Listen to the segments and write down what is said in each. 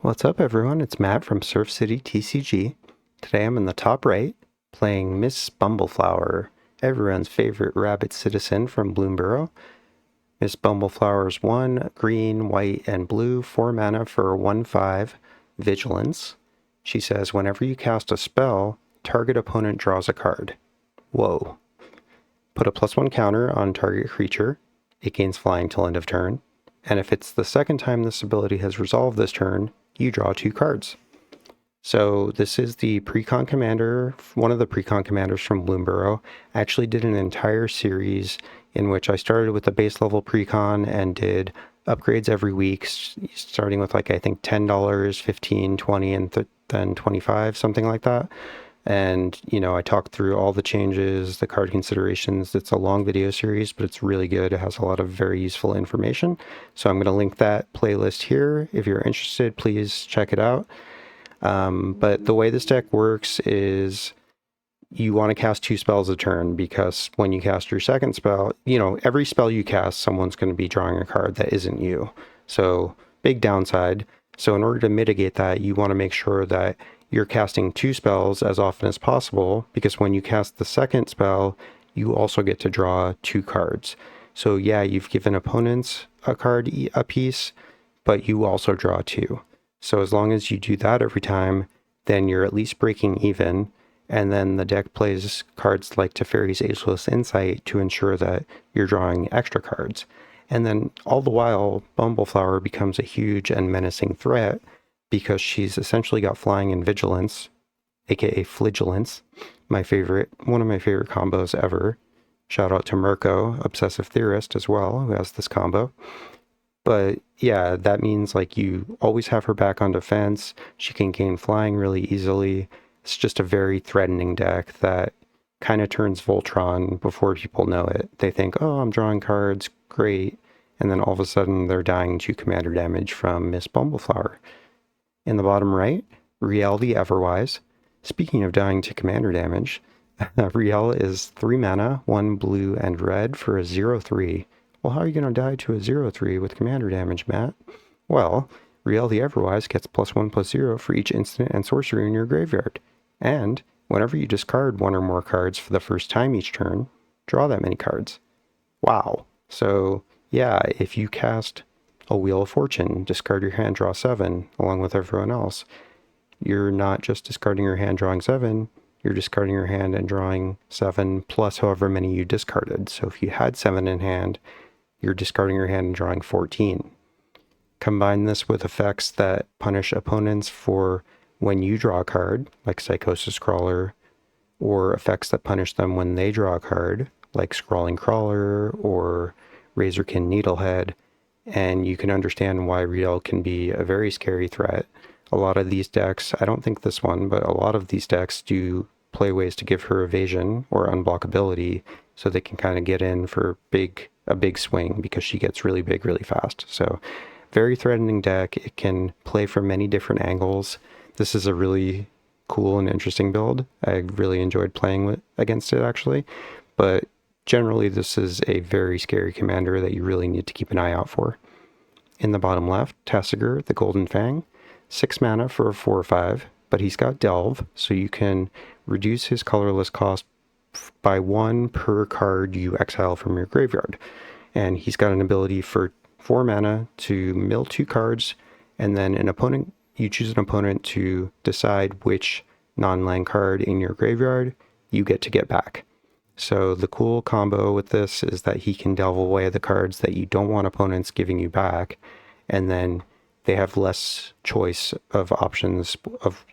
What's up, everyone? It's Matt from Surf City TCG. Today I'm in the top right, playing Miss Bumbleflower, everyone's favorite rabbit citizen from Bloomburrow. Miss Bumbleflower is 1 green, white, and blue, 4 mana for 1/5 vigilance. She says whenever you cast a spell, target opponent draws a card. Whoa. Put a +1 counter on target creature. It gains flying till end of turn. And if it's the second time this ability has resolved this turn, you draw 2 cards. So this is the Precon commander, one of the Precon commanders from Bloomburrow. I actually did an entire series in which I started with the base level Precon and did upgrades every week, starting with like I think $10, 15, 20, and then 25, something like that. And, I talked through all the changes, the card considerations. It's a long video series, but it's really good. It has a lot of very useful information. So I'm going to link that playlist here. If you're interested, please check it out. But the way this deck works is you want to cast 2 spells a turn, because when you cast your second spell, every spell you cast, someone's going to be drawing a card that isn't you. So big downside. So in order to mitigate that, you want to make sure that you're casting 2 spells as often as possible, because when you cast the second spell, you also get to draw 2 cards. So yeah, you've given opponents a card a piece, but you also draw 2. So as long as you do that every time, then you're at least breaking even. And then the deck plays cards like Teferi's Ageless Insight to ensure that you're drawing extra cards. And then all the while, Bumbleflower becomes a huge and menacing threat, because she's essentially got flying and vigilance, aka Fligilance, one of my favorite combos ever. Shout out to Mirko, Obsessive Theorist, as well, who has this combo. But yeah, that means like you always have her back on defense. She can gain flying really easily. It's just a very threatening deck that kind of turns Voltron before people know it. They think, oh, I'm drawing cards, great. And then all of a sudden they're dying to commander damage from Miss Bumbleflower. In the bottom right, Rielle the Everwise. Speaking of dying to commander damage, Rielle is 3 mana, 1 blue and red for a 0/3. Well, how are you going to die to a 0/3 with commander damage, Matt? Well, Rielle the Everwise gets +1/+0 for each instant and sorcery in your graveyard. And whenever you discard 1 or more cards for the first time each turn, draw that many cards. Wow. So yeah, if you cast a Wheel of Fortune, discard your hand, draw 7, along with everyone else, you're not just discarding your hand, drawing 7, you're discarding your hand and drawing 7 plus however many you discarded. So if you had 7 in hand, you're discarding your hand and drawing 14. Combine this with effects that punish opponents for when you draw a card, like Psychosis Crawler, or effects that punish them when they draw a card, like Scrawling Crawler or Razorkin Needlehead. And you can understand why Rielle can be a very scary threat. A lot of these decks, I don't think this one, but a lot of these decks do play ways to give her evasion or unblockability, so they can kind of get in for a big swing, because she gets really big really fast. So very threatening deck. It can play from many different angles. This is a really cool and interesting build. I really enjoyed playing against it, actually. But generally, this is a very scary commander that you really need to keep an eye out for. In the bottom left, Tasigur, the Golden Fang, 6 mana for a 4/5, but he's got Delve, so you can reduce his colorless cost by 1 per card you exile from your graveyard. And he's got an ability for 4 mana to mill 2 cards, and then you choose an opponent to decide which non-land card in your graveyard you get back. So the cool combo with this is that he can delve away the cards that you don't want opponents giving you back, and then they have less choice of options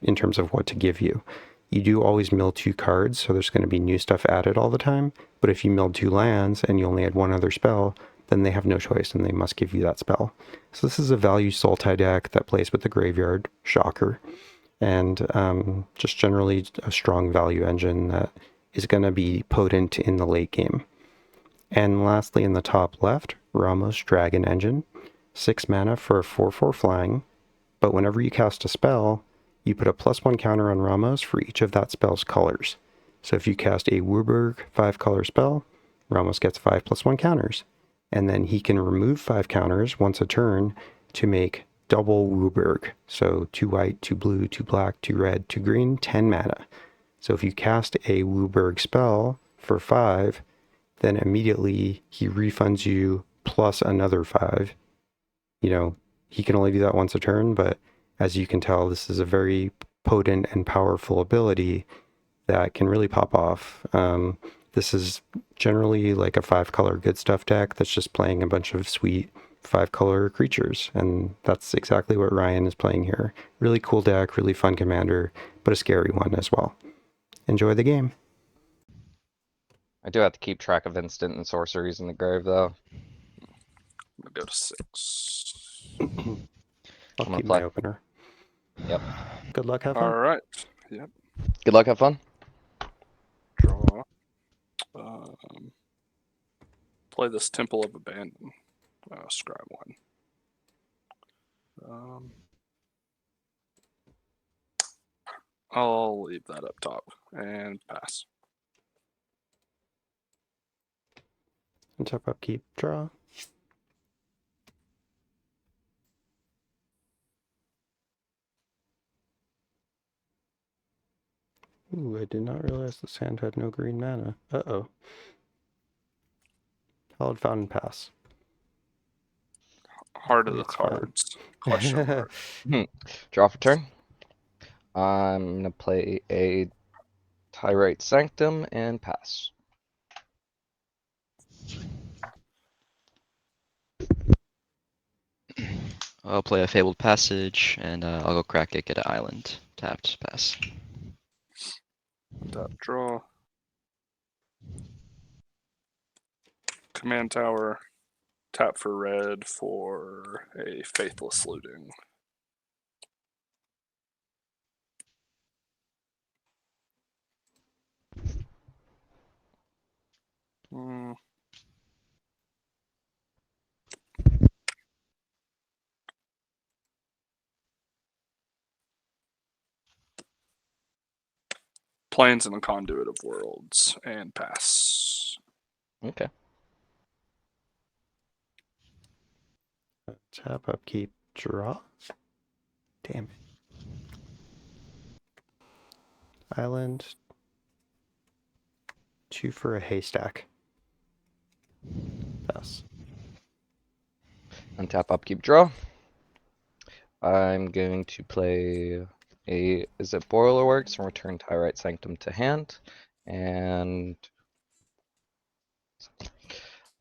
in terms of what to give you. You do always mill 2 cards, so there's going to be new stuff added all the time, but if you milled 2 lands and you only had 1 other spell, then they have no choice and they must give you that spell. So this is a value Sultai deck that plays with the graveyard, shocker, and just generally a strong value engine that is going to be potent in the late game. And lastly, in the top left, Ramos Dragon Engine, 6 mana for a 4/4 flying, but whenever you cast a spell, you put a +1 counter on Ramos for each of that spell's colors. So if you cast a Wurburg 5-color spell, Ramos gets 5 +1 counters, and then he can remove 5 counters once a turn to make double Wooburg. So 2 white, 2 blue, 2 black, 2 red, 2 green, 10 mana. So if you cast a Wooburg spell for 5, then immediately he refunds you plus another 5. You know, he can only do that once a turn, but as you can tell, this is a very potent and powerful ability that can really pop off. This is generally like a 5-color good stuff deck that's just playing a bunch of sweet 5-color creatures, and that's exactly what Ryan is playing here. Really cool deck, really fun commander, but a scary one as well. Enjoy the game. I do have to keep track of instant and sorceries in the grave, though. I'm gonna go to 6. I'll gonna keep play. my opener. Yep. Good luck, have fun. All right. Yep. Good luck, have fun. Draw. Play this Temple of Abandon. Scribe 1. I'll leave that up top and pass. Untap, upkeep, draw. Ooh, I did not realize this hand had no green mana. Uh-oh. Hallowed Fountain, pass. Heart of the It's fine. cards. Question mark. Draw for turn. I'm gonna play a Tyrite Sanctum and pass. I'll play a Fabled Passage, and I'll go crack it, get an island. Tapped, pass. Tap, draw. Command tower. Tap for red for a Faithless Looting. Plains and the Conduit of Worlds and pass. Okay. Tap, upkeep, draw. Damn it. Island. 2 for a haystack. Pass. Untap, upkeep, draw. I'm going to play a, is it Boilerworks, and return Tyrite Sanctum to hand. And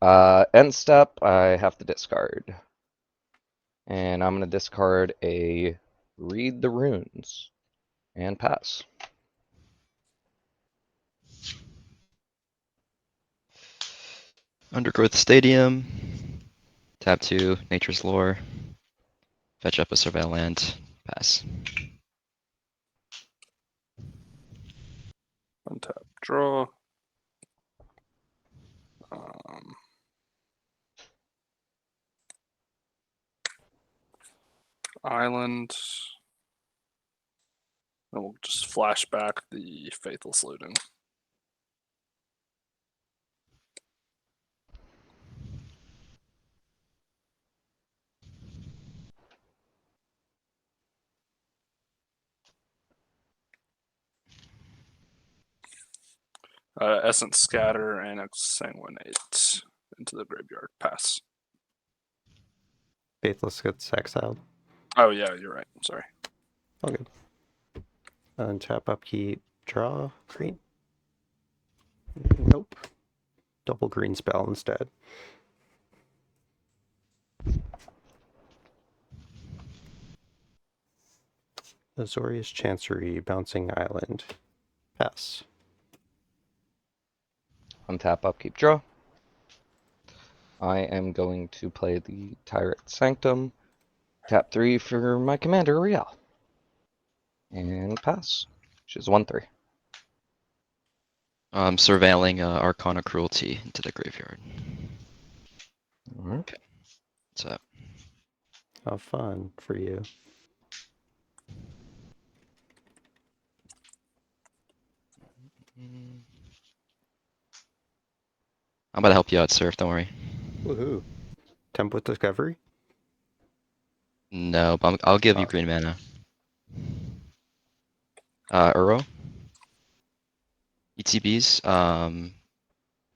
end step, I have to discard. And I'm gonna discard a Read the Runes and pass. Undergrowth Stadium. Tap 2, Nature's Lore. Fetch up a Surveil land. Pass. Untap, draw. Island. Then we'll just flash back the Faithless Looting. Essence Scatter and Exsanguinate into the graveyard. Pass. Faithless gets exiled. Oh yeah, you're right. Sorry. All good. Untap, upkeep, draw. Green. Nope. Double green spell instead. Azorius Chancery, Bouncing Island. Pass. Untap, upkeep, draw. I am going to play the Tyrant Sanctum. Tap 3 for my commander, Rielle. And pass, which is 1/3. Surveilling Arcana Cruelty into the graveyard. Alright. So, How fun for you. I'm about to help you out, Surf, don't worry. Woohoo. Template discovery? No, but I'll give you Oh. green mana. Uro. ETBs.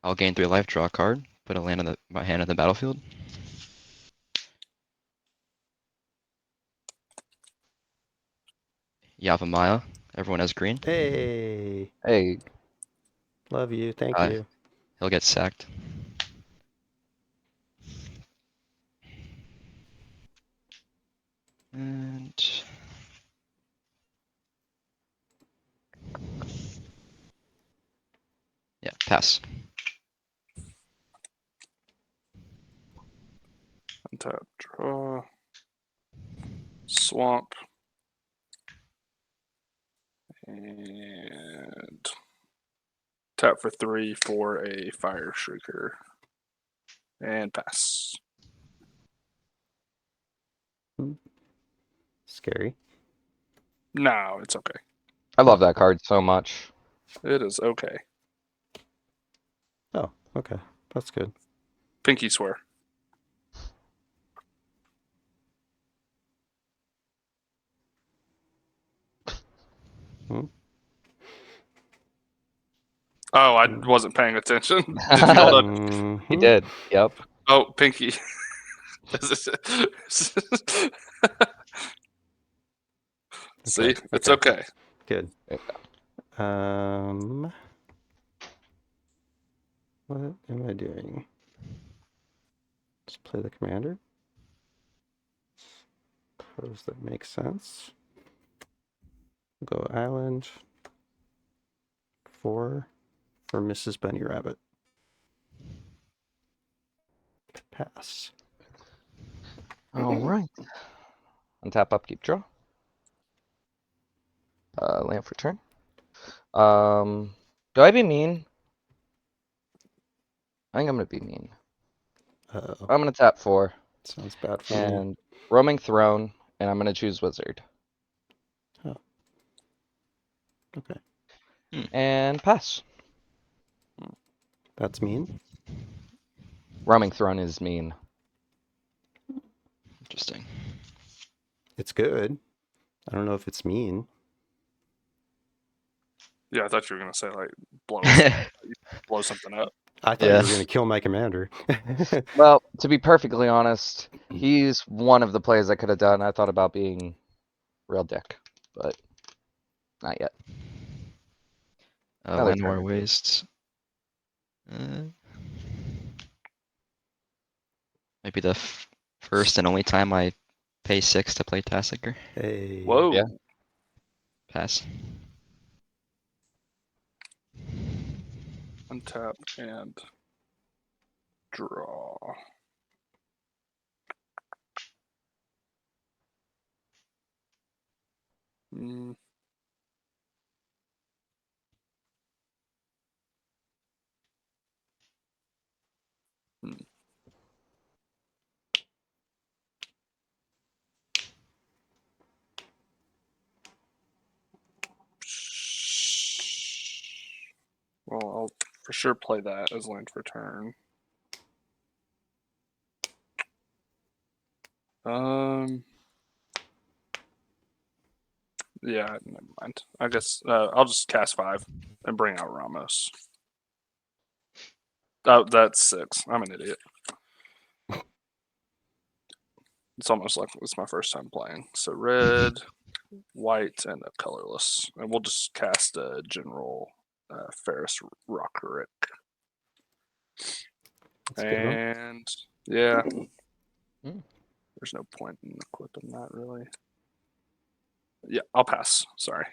I'll gain 3 life, draw a card, put a land on my hand on the battlefield. Yavimaya. Everyone has green. Hey, Hey, love you. Thank Uh, you. He'll get sacked. And yeah, pass. Untap, draw. Swamp. And tap for 3 for a Fire Shrieker. And pass. Scary. No, it's okay. I love that card so much. It is okay. Oh, okay. That's good. Pinky swear. Hmm. Oh, I wasn't paying attention. Did you all that? Mhm. He did. Yep. Oh, Pinky. See, Okay, it's okay. okay. Good. What am I doing? Just play the commander. Suppose that makes sense. Go island. 4 for Mrs. Bunny Rabbit. Pass. All right. Untap, upkeep, draw. Land for turn. Do I be mean? I think I'm gonna be mean. Uh-oh. I'm gonna tap 4 Sounds bad for me. and roaming throne, and I'm gonna choose wizard Okay. and pass. That's mean. Roaming throne is mean. Interesting. It's good. I don't know if it's mean. Yeah, I thought you were gonna say like blow blow something up. I thought Yeah. you were going to kill my commander. Well, to be perfectly honest, he's one of the plays I could have done. I thought about being real dick, but not yet. Another Landwar turn. Wastes. Maybe the first and only time I pay 6 to play Tasigur. Hey. Whoa. Yeah. Pass. Untap and draw. Mm. Hmm. Well, I'll for sure play that as land for turn. Yeah, never mind. I guess I'll just cast 5 and bring out Ramos. Oh, that's 6. I'm an idiot. It's almost like it's my first time playing. So red, white, and a colorless. And we'll just cast a general Ferris Rockerick. That's a good one. And yeah, Mm. there's no point in equipping that really. Yeah, I'll pass. Sorry.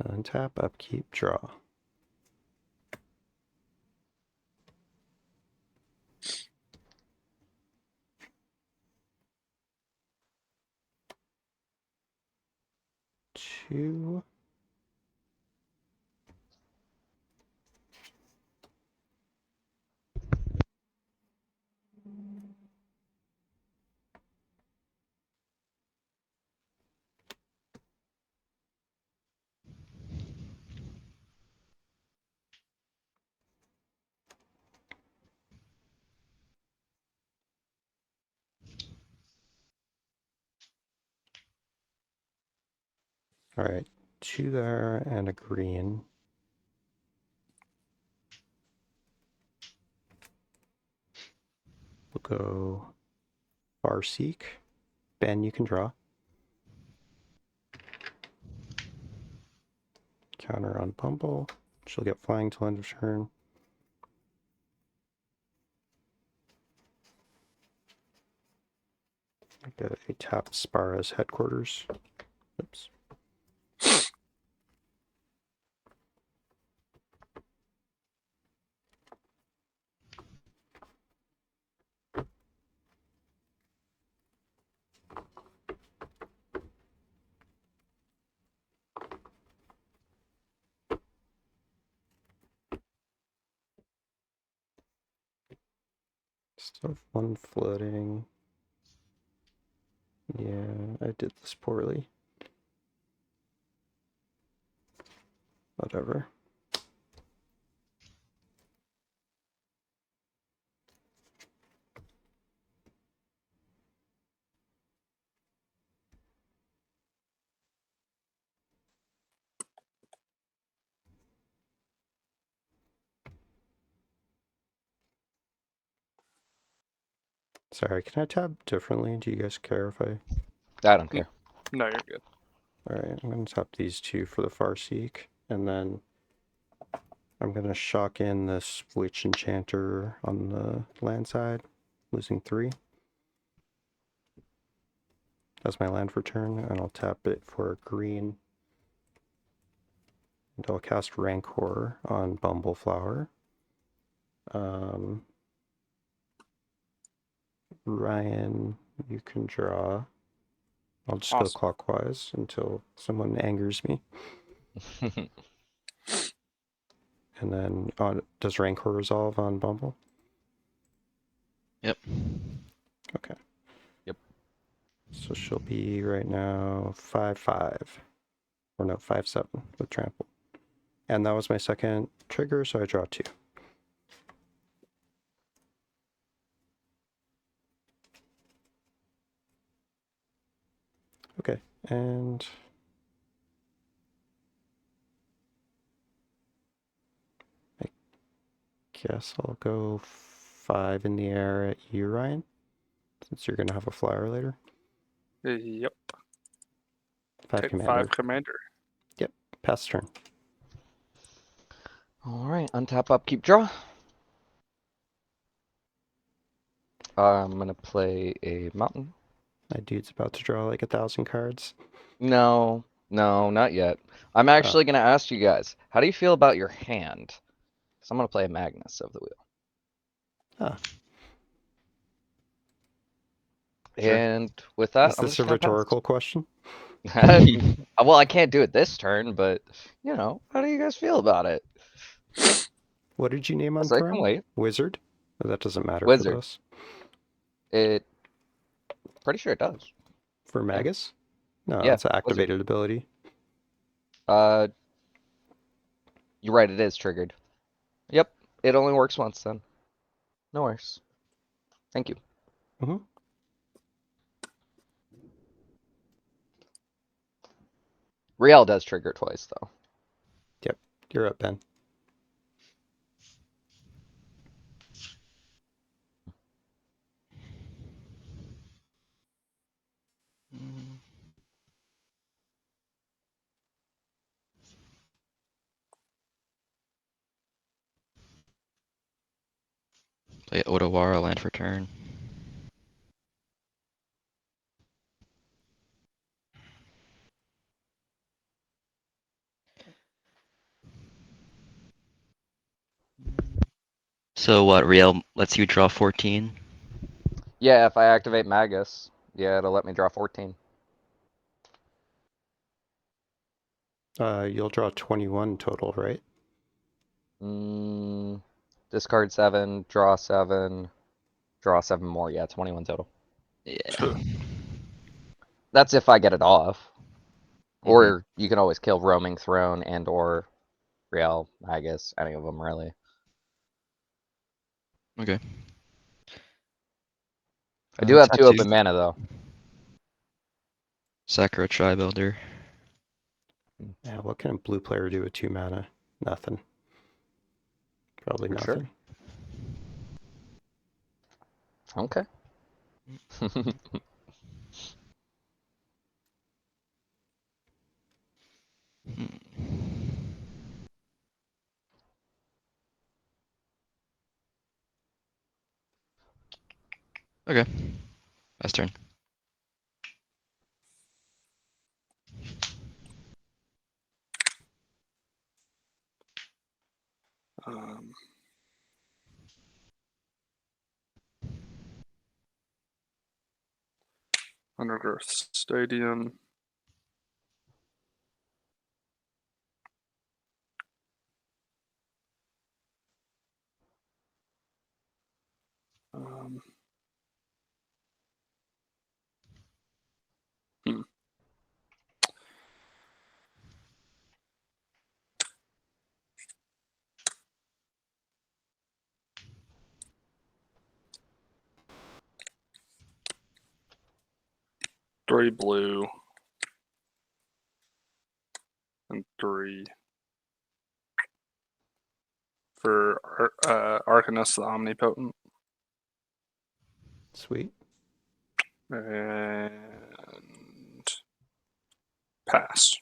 Untap, upkeep, draw. Two. All right, 2 there and a green. We'll go Farseek. Ben, you can draw. Counter on Bumble. She'll get flying till end of turn. Get a tapped Spara's headquarters. Oops. Still have 1 floating. Yeah, I did this poorly. Whatever. Sorry, can I tab differently? Do you guys care if I... I don't care. No, you're good. Alright, I'm going to tap these 2 for the Farseek, and then I'm going to shock in this Witch Enchanter on the land side, losing 3. That's my land for turn, and I'll tap it for green. And I'll cast Rancor on Bumbleflower. Ryan, you can draw. I'll just go Awesome. clockwise until someone angers me. And then does Rancor resolve on Bumble? Yep. Okay. Yep. So she'll be right now 5/5. Or no, 5/7 with trample. And that was my second trigger, so I draw 2. Okay, and I guess I'll go 5 in the air at you, Ryan, since you're gonna have a flower later. Yep. 5 Take commander. 5 commander. Yep, pass turn. All right, untap, upkeep, draw. I'm gonna play a mountain. My dude's about to draw like 1,000 cards. No, not yet. I'm actually gonna ask you guys, how do you feel about your hand? Because I'm gonna play a Magnus of the Wheel. Ah. Sure. And with that, Is I'm this just a gonna rhetorical question? pass. Well, I can't do it this turn, but you know, how do you guys feel about it? What did you name on So I can Throne? wait. Wizard? Oh, that doesn't matter Wizard. for this. It pretty sure it does. For Magus? No, Yeah, it's an activated ability. You're right, it is triggered. Yep, it only works once then. No worries. Thank you. Mm-hmm. Rielle does trigger twice though. Yep, you're up, Ben. Play Otawara, land for turn. So what, Rielle lets you draw 14? Yeah, if I activate Magus, yeah, it'll let me draw 14. You'll draw 21 total, right? Discard 7, draw 7 more. Yeah, 21 total. Yeah. That's if I get it off. Mhm. Or you can always kill Roaming Throne and or Rielle, Magus, any of them really. Okay. I do have 2 Tattoo. open mana though. Sakura Tribuilder. Yeah, what can a blue player do with 2 mana? Nothing. Probably For sure. nothing. Okay. Okay. Last turn. Um, Undergrowth Stadium. Um, hmm. 3 blue. And 3 for Arcanist the Omnipotent. Sweet. And pass.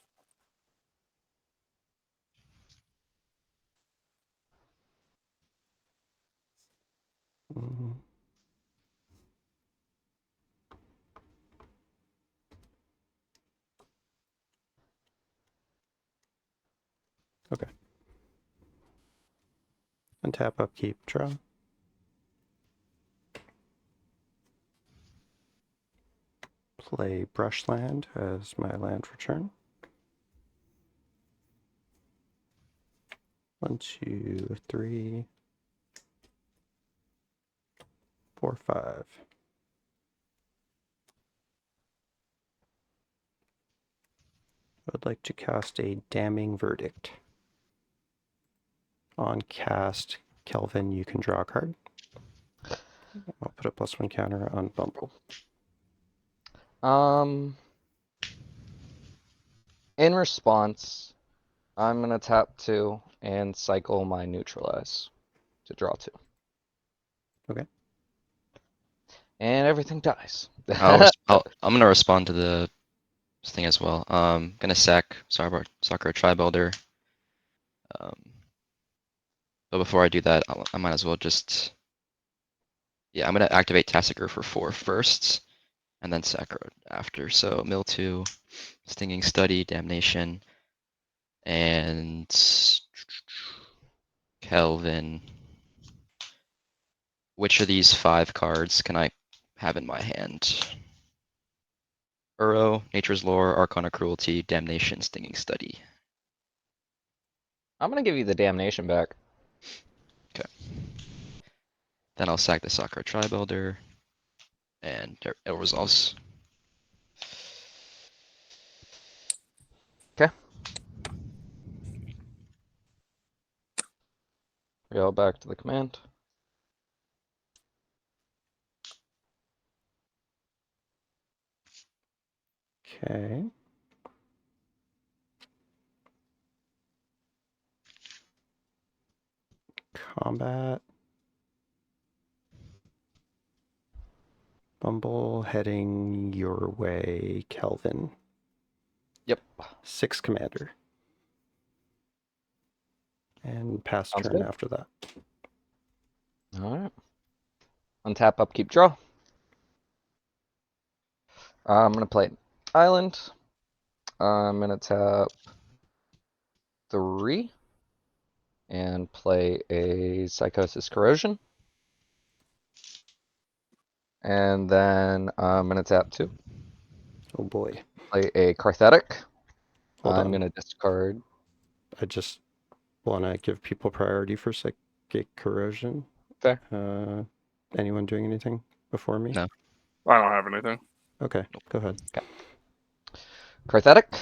Mhm. Okay. Untap, upkeep, draw. Play Brushland as my land return. 1, 2, 3, 4, 5. I would like to cast a Damning Verdict. On cast, Kelvin, you can draw a card. I'll put a +1 counter on Bumble. In response, I'm gonna tap 2 and cycle my neutralize to draw 2. Okay. And everything dies. I'm gonna respond to the thing as well. Gonna sack Sakura Tribuilder. But before I do that, I might as well just, yeah, I'm gonna activate Tasigur for 4 first, and then Sakura after. So mill 2, Stinging Study, Damnation, and Kelvin. Which of these 5 cards can I have in my hand? Burrow, Nature's Lore, Arcana Cruelty, Damnation, Stinging Study. I'm gonna give you the damnation back. Okay. Then I'll sack the Sakura Tribuilder, and it resolves. Okay. Go back to the command. Okay. Combat. Bumble heading your way, Kelvin. Yep. 6 commander. And pass Sounds turn good. after that. Alright. Untap, upkeep, draw. I'm gonna play Island. I'm gonna tap 3 and play a Psychosis Corrosion. And then I'm gonna tap 2. Oh boy. Play a Carthetic. Hold I'm on. gonna discard. I just want to give people priority for Psychic Corrosion. Fair. Anyone doing anything before me? No. I don't have anything. Okay, go ahead. Carthetic.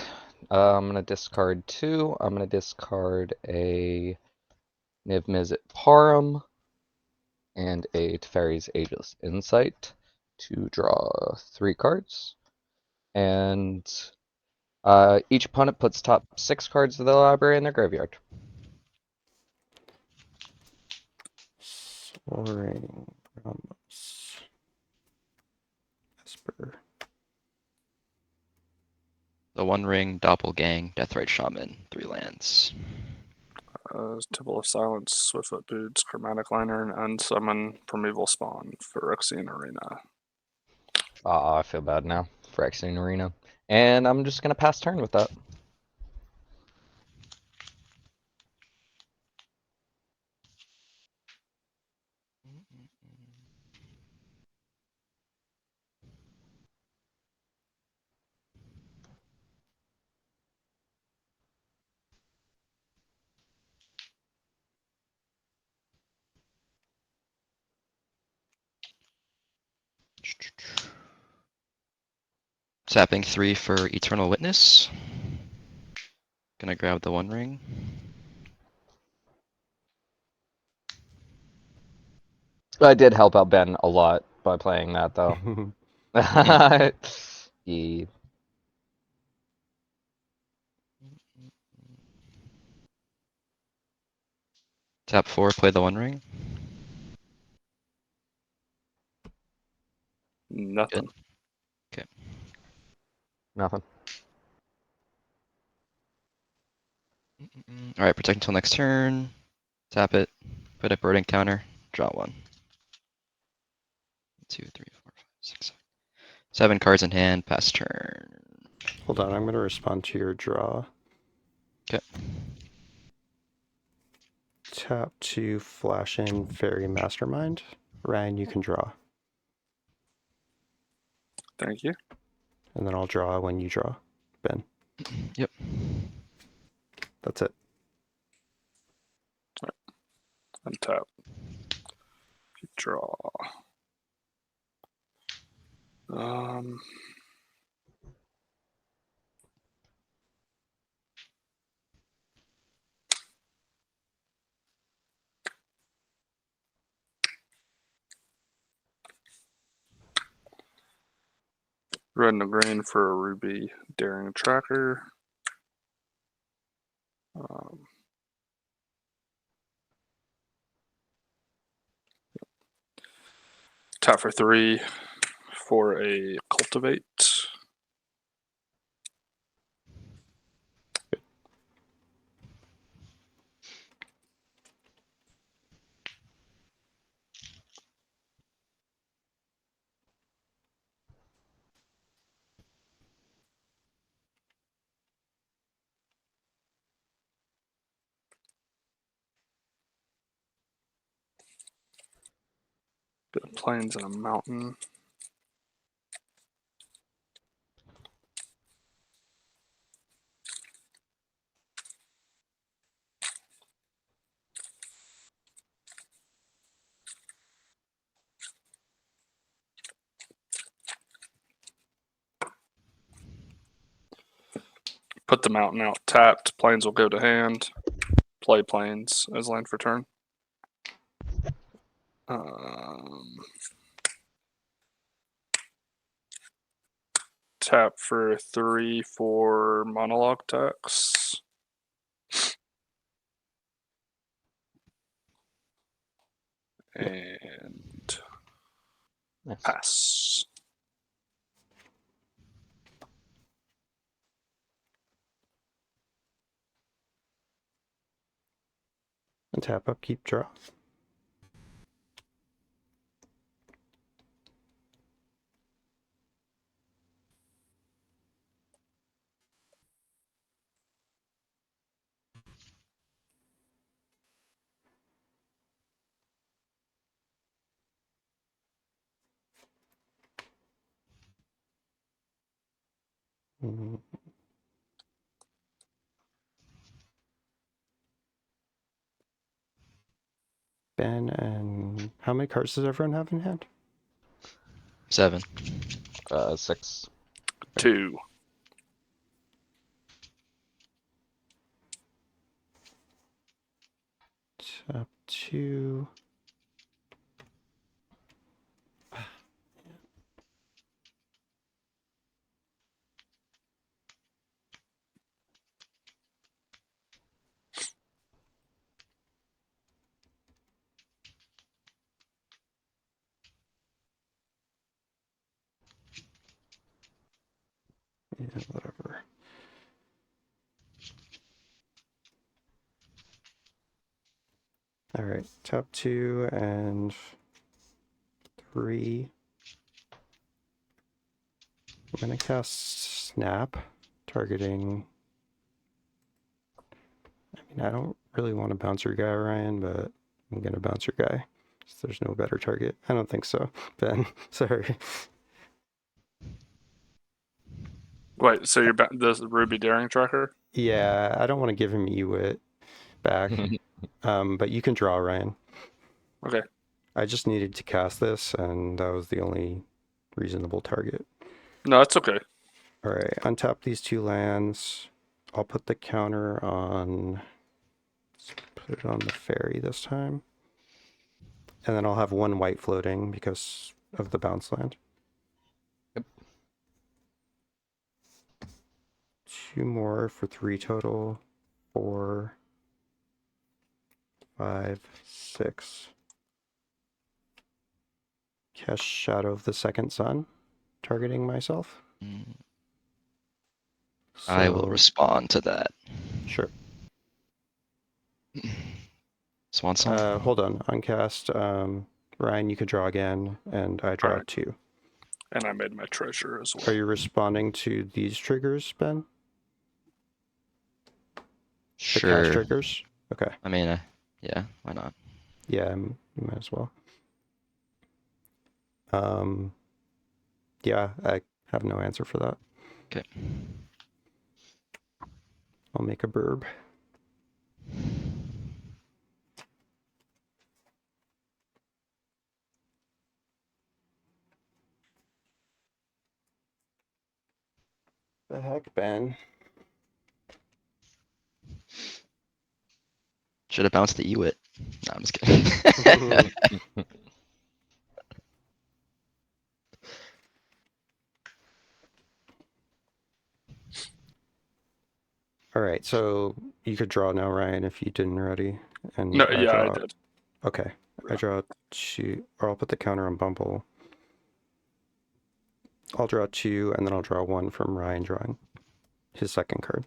I'm gonna discard 2. I'm gonna discard a Niv-Mizzet Parum and a Teferi's Ageless Insight to draw 3 cards. And Each opponent puts top 6 cards of the library in their graveyard. Soaring Ramos. Esper. The One Ring, Doppelgang, Deathrite Shaman, 3 lands. Temple of Silence, Swiftfoot Boots, Chromatic Lantern, Unsummon, Primeval Spawn, Phyrexian Arena. I feel bad now. Phyrexian Arena. And I'm just going to pass turn with that. Tapping 3 for Eternal Witness. Gonna grab the One Ring. I did help out Ben a lot by playing that, though. Yeah. Tap 4, play the One Ring. Nothing. Nothing. Alright, protect until next turn. Tap it. Put a burden counter. Draw 1. 2, 3, 4, 5, 6, 7. 7 cards in hand. Pass turn. Hold on, I'm going to respond to your draw. Okay. Tap to flash in Fairy Mastermind. Ryan, you can draw. Thank you. And then I'll draw when you draw, Ben. Yep. That's it. Untap. Draw. Red and a green for a Ruby Daring Tracker. Tap for 3 for a Cultivate. Got Plains and a Mountain. Put the Mountain out tapped. Plains will go to hand. Play Plains as land for turn. Tap for 3 for Monologue Text. And Nice. pass. And tap up, keep draw. Mm. Ben, and how many cards does everyone have in hand? 7. 6. 2. Tap 2. Yeah, whatever. All right, top 2 and 3. I'm gonna cast Snap, targeting. I mean, I don't really want to bounce your guy, Ryan, but I'm gonna bounce your guy. There's no better target. I don't think so, Ben. Sorry. Wait, so you're the Ruby Daring Tracker? Yeah, I don't want to give him Ewit back. But you can draw, Ryan. Okay. I just needed to cast this, and that was the only reasonable target. No, it's okay. All right, untap these 2 lands. I'll put the counter on. Let's put it on the fairy this time. And then I'll have 1 white floating because of the bounce land. Yep. 2 more for 3 total. 4, 5, 6. Cast Shadow of the Second Sun, targeting myself. I will So- respond to that. Sure. Swan song. Hold on. Uncast. Ryan, you could draw again, and I draw Alright. 2. And I made my treasure as Are well. you responding to these triggers, Ben? The cast Sure. triggers? Okay. I mean, yeah, why not? Yeah, you might as well. Yeah, I have no answer for that. Okay. I'll make a burb. The heck, Ben? Should have bounced the Ewit. No, I'm just kidding. All right, so you could draw now, Ryan, if you didn't already. And No, yeah, I draw. did. Okay, I draw 2, or I'll put the counter on Bumble. I'll draw 2, and then I'll draw 1 from Ryan drawing his second card.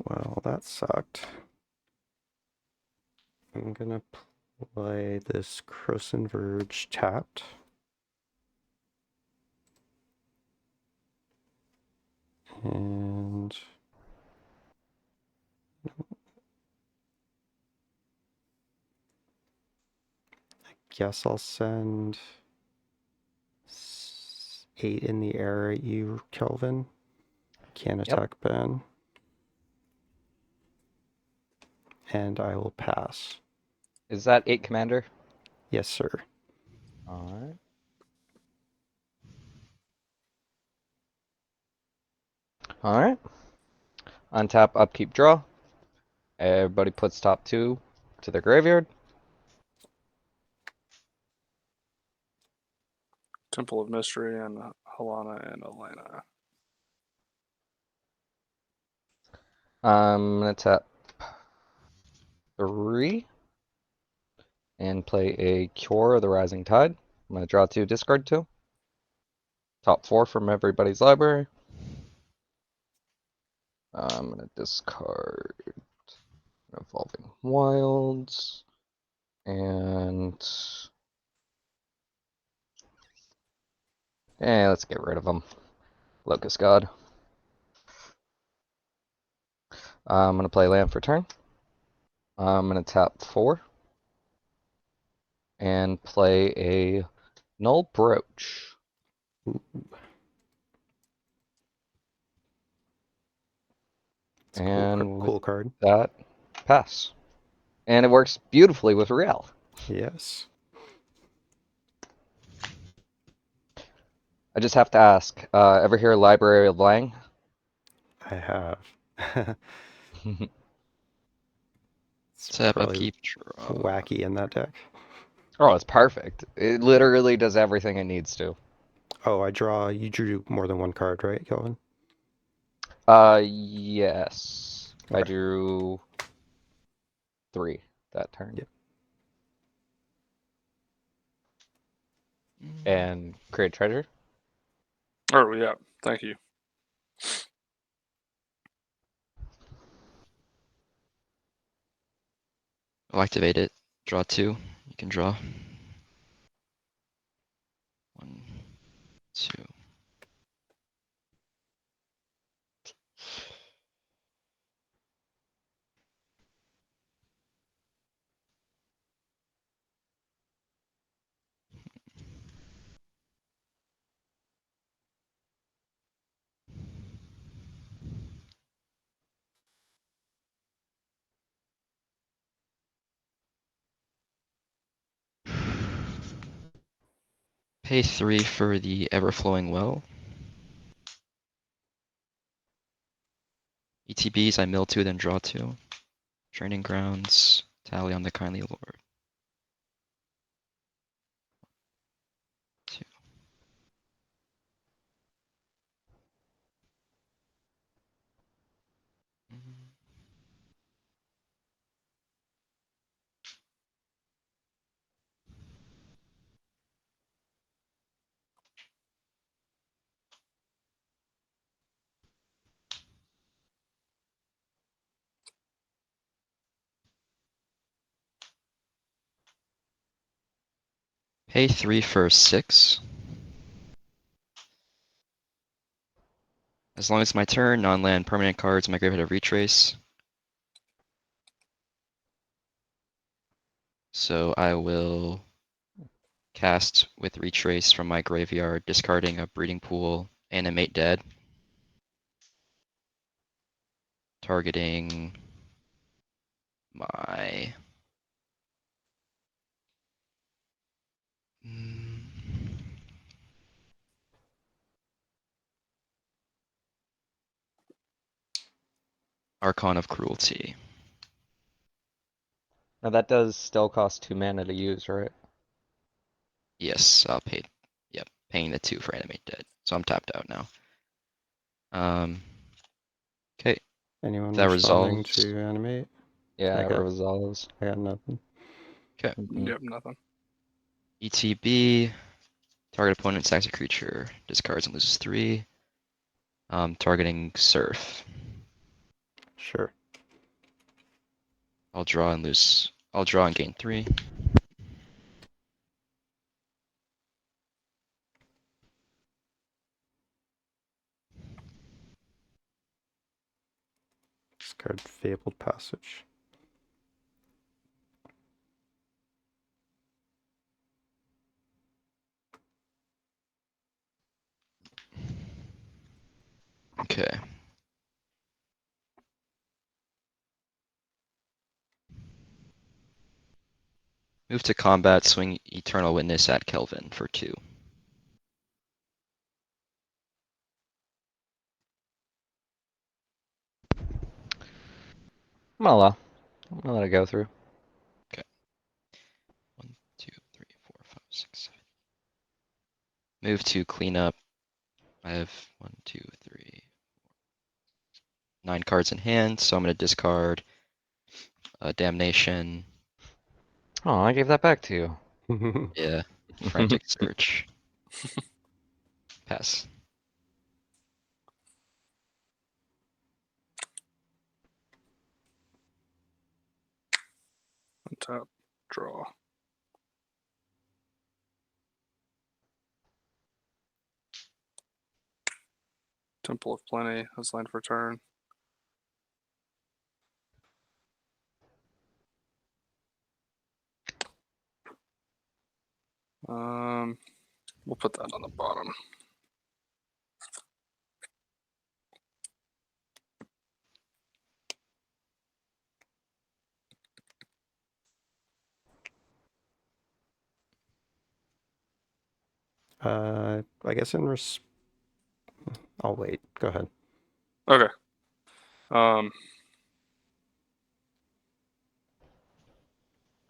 Well, that sucked. I'm gonna play this Croson Verge tapped. And I guess I'll send 8 in the air at you, Kelvin. Can't attack Ben. And I will pass. Is that 8 commander? Yes, sir. Alright. Alright. Untap, upkeep, draw. Everybody puts top 2 to their graveyard. Temple of Mystery and Helena and Elena. I'm gonna tap 3 and play a Cure of the Rising Tide. I'm gonna draw 2, discard 2. Top 4 from everybody's library. I'm gonna discard Evolving Wilds and let's get rid of them. Locust God. I'm gonna play land for turn. I'm gonna tap 4 and play a Null Brooch. It's And a cool card. that, pass. And it works beautifully with Rielle. Yes. I just have to ask, ever hear Library of Lang? I have. It's Tap, probably upkeep, draw. wacky in that deck. Oh, it's perfect. It literally does everything it needs to. Oh, you drew more than 1 card, right, Kelvin? Yes. I Okay. drew 3 that turn. Yep. And create treasure. Oh yeah, thank you. I'll activate it. Draw 2. You can draw. 1, 2. Pay 3 for the Everflowing Well. ETBs, I mill 2, then draw 2. Training Grounds, Tally on the Kindly Lord. 2. Pay 3 for 6. As long as my turn, non-land permanent cards, my graveyard have retrace. So I will cast with retrace from my graveyard, discarding a breeding pool, animate dead. Targeting my Archon of Cruelty. Now that does still cost 2 mana to use, right? Yes, I'll pay. Yep, paying the 2 for animate dead. So I'm tapped out now. Okay, Anyone that responding resolves. to animate? Yeah, it Okay. resolves. I got nothing. Okay, Yep, nothing. ETB. Target opponent sacks a creature, discards and loses 3. Targeting Surf. Sure. I'll draw and lose. I'll draw and gain 3. Discard Fabled Passage. Okay. Move to combat, swing Eternal Witness at Kelvin for 2. I'm gonna let it go through. 1, 2, 3, 4, 5, 6, 7. Move to clean up. I have 1, 2, 3, 9 cards in hand, so I'm going to discard Damnation. Oh, I gave that back to you. Yeah, Frantic Search. Pass. Untap, draw. Temple of Plenty has land for turn. We'll put that on the bottom. I guess I'll wait. Go ahead. Okay.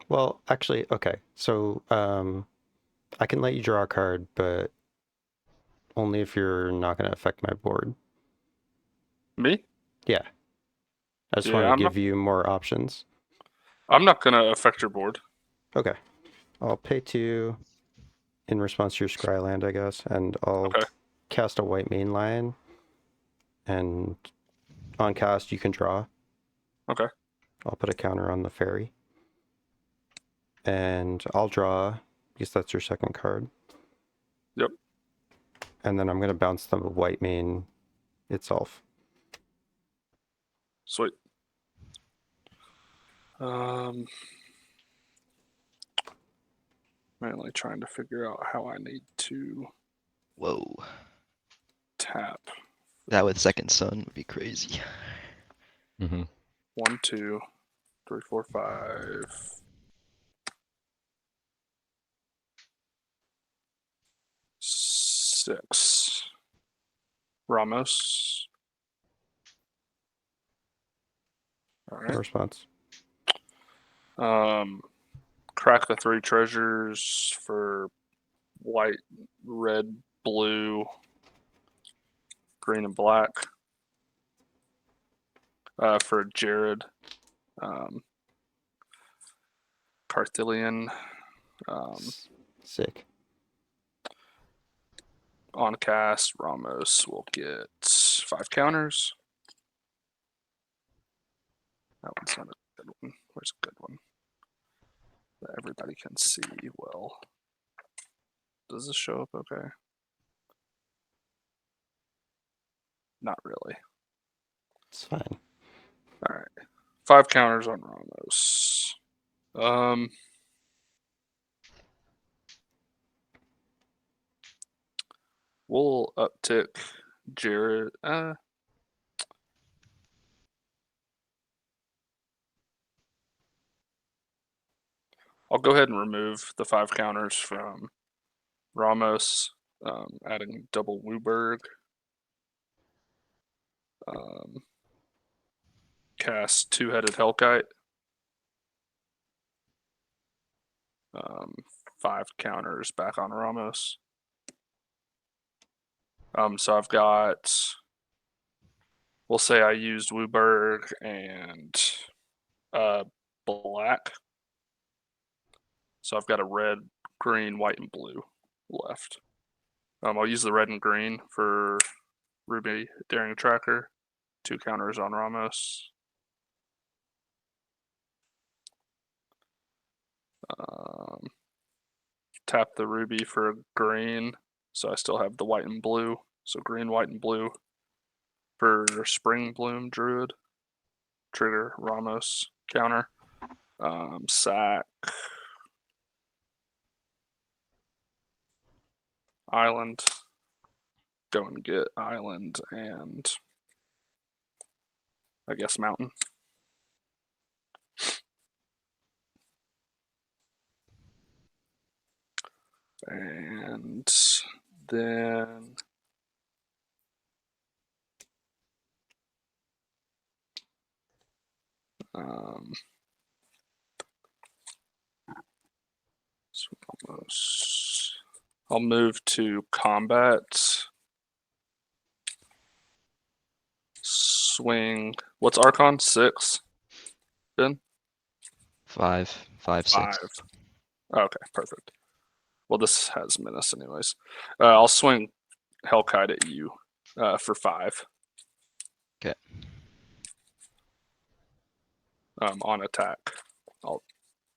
Well, actually, okay. So, I can let you draw a card, but only if you're not going to affect my board. Me? Yeah. I just Yeah, wanted to I'm give you more options. not gonna affect your board. Okay. I'll pay 2 in response to your Scryland, I guess, and I'll Okay. cast a white main lion. And on cast, you can draw. Okay. I'll put a counter on the fairy. And I'll draw, because that's your second card. Yep. And then I'm going to bounce the white main itself. Sweet. Mainly trying to figure out how I need to Whoa. tap. That with second sun would be crazy. Mm-hmm. 1, 2, 3, 4, 5. 6. Ramos. All No right. response. Crack the 3 treasures for white, red, blue, green, and black. For Jared. Carthillion. Sick. On cast, Ramos will get 5 counters. That one's not a good one. Where's a good one? That everybody can see well. Does this show up okay? Not really. It's fine. All right. 5 counters on Ramos. We'll uptick Jared. I'll go ahead and remove the 5 counters from Ramos, adding double Wooburg. Cast 2-headed Hellkite. 5 counters back on Ramos. So I've got, we'll say I used Wooburg and black. So I've got a red, green, white, and blue left. I'll use the red and green for Ruby Daring Tracker. 2 counters on Ramos. Tap the Ruby for green. So I still have the white and blue. So green, white, and blue for Spring Bloom Druid. Trigger Ramos counter. Sack. Island. Go and get Island and I guess Mountain. And then I'll move to combat. Swing. What's Archon? 6? Ben? 5, 5, 6. 5. Okay, perfect. Well, this has menace anyways. I'll swing Hellkite at you for 5. Okay. On attack, I'll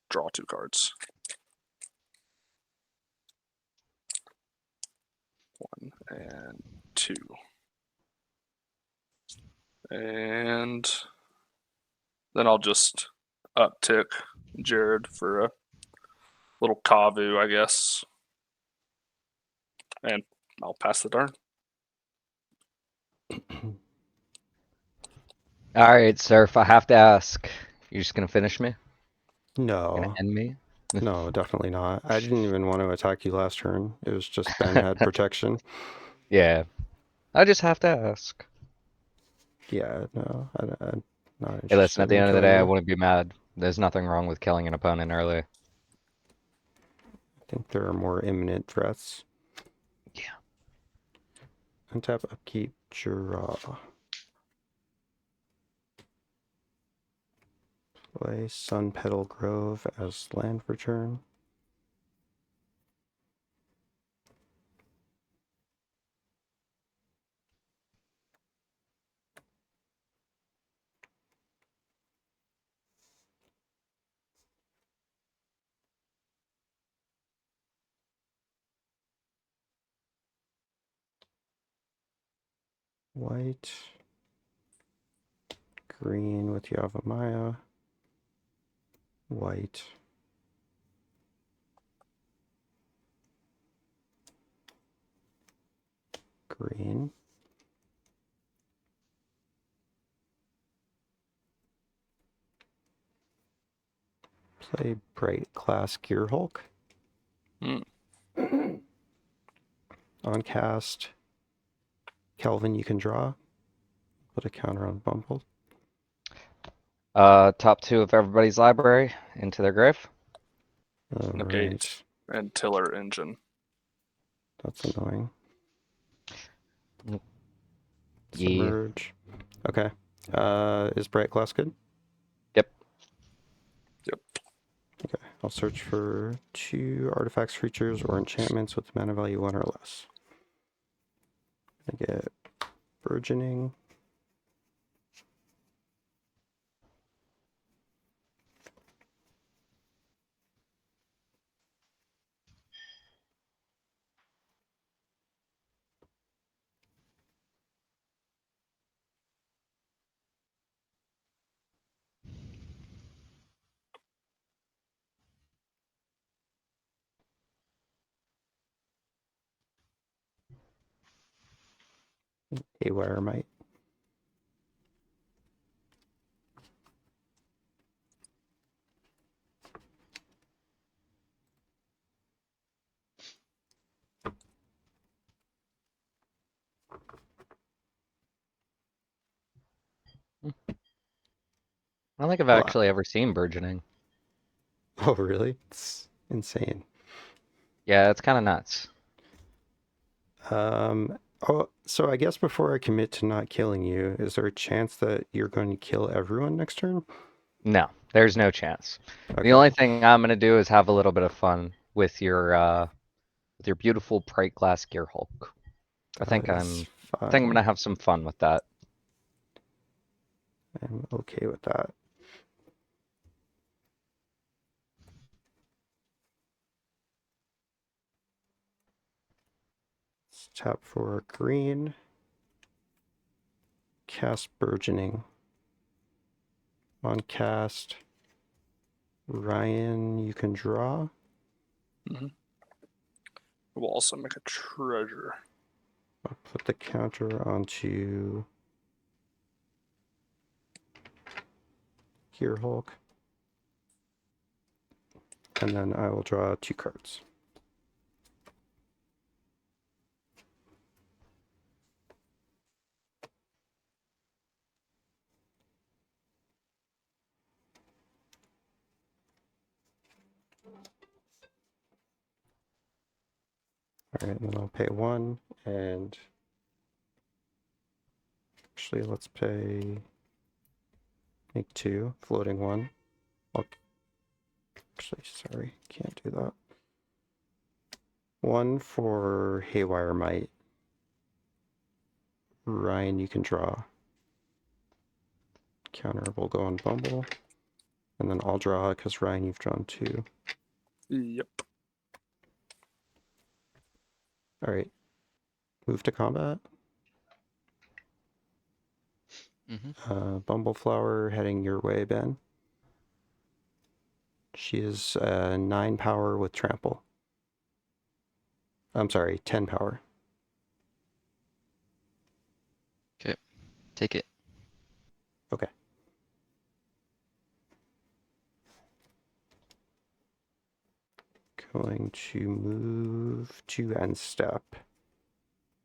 draw 2 cards. 1 and 2. And then I'll just uptick Jared for a little Kavu, I guess. And I'll pass the turn. All right, Surf. I have to ask. You're just gonna finish me? Gonna No. end me? No, definitely not. I didn't even want to attack you last turn. It was just Ben had protection. Yeah. I just have to ask. Yeah, no, I'm not Hey, listen. interested At the in end of the killing day, I you. wouldn't be mad. There's nothing wrong with killing an opponent early. I think there are more imminent threats. Yeah. Untap, upkeep, draw. Play Sun Petal Grove as land return. White. Green with Yavimaya. White. Green. Play Bright Glass Gearhulk. Hmm. On cast, Kelvin, you can draw. Put a counter on Bumble. Top 2 of everybody's library into their grave. All Negate. right. And Tiller Engine. That's annoying. Yeah. Submerge. Okay. Is Bright Glass good? Yep. Yep. Okay. I'll search for 2 artifacts, creatures, or enchantments with mana value 1 or less. I get Burgeoning. Haywire Might. I don't think I've Well, actually ever seen burgeoning. Oh, really? It's insane. Yeah, it's kind of nuts. Oh, so I guess before I commit to not killing you, is there a chance that you're going to kill everyone next turn? No, there's no chance. Okay. The only thing I'm gonna do is have a little bit of fun with your beautiful bright glass gear Hulk. I think I'm fine. gonna have some fun with that. I'm okay with that. Let's tap for green. Cast Burgeoning. On cast, Ryan, you can draw. We'll also make a treasure. I'll put the counter onto Gearhulk. And then I will draw 2 cards. All right, and then I'll pay 1, and actually let's make 2, floating 1. Actually, sorry, can't do that. 1 for Haywire Might. Ryan, you can draw. Counter will go on Bumble. And then I'll draw because Ryan, you've drawn 2. Yep. All right. Move to combat. Bumbleflower heading your way, Ben. She is 9 power with trample. I'm sorry, 10 power. Okay, take it. Okay. Going to move to end step.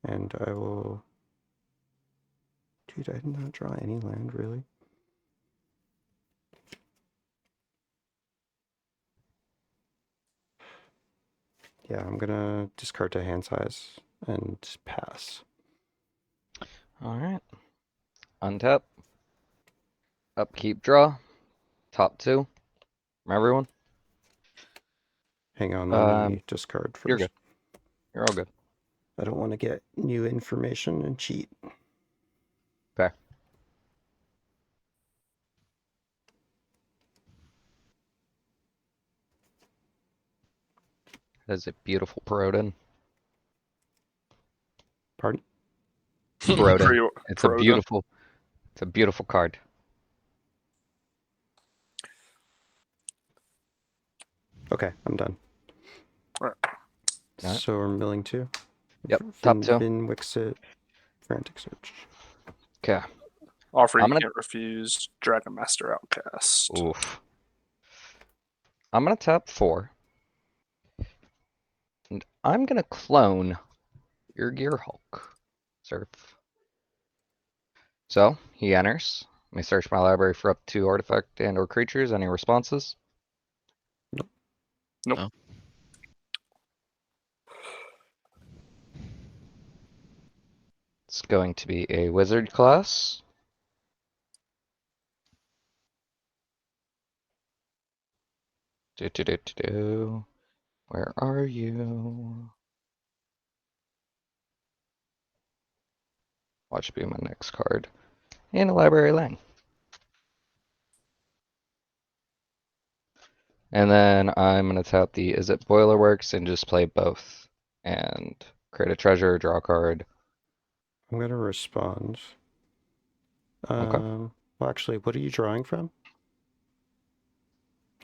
And I will... Dude, I did not draw any land, really. Yeah, I'm gonna discard to hand size and pass. All right. Untap. Upkeep draw. top 2 from everyone. Hang on, let me discard first. You're good. You're all good. I don't want to get new information and cheat. Okay. That is a beautiful Perodin. Pardon? Perodin. It's Perodin. a beautiful card. Okay, I'm done. Alright. Alright. So we're milling 2. Yep, top 2. Vin Wixit, Frantic Search. Okay. Offer you I'm gonna- can't refuse. Dragon Master Outcast. Oof. I'm gonna tap 4. And I'm gonna clone your Gearhulk. Surf. So, he enters. Let me search my library for up to artifact and or creatures. Any responses? Nope. No. It's going to be a wizard class. Where are you? Watch be my next card. And a library lane. And then I'm gonna tap the Is It Boilerworks and just play both. And create a treasure, draw a card. I'm going to respond. Okay. Well, actually, what are you drawing from?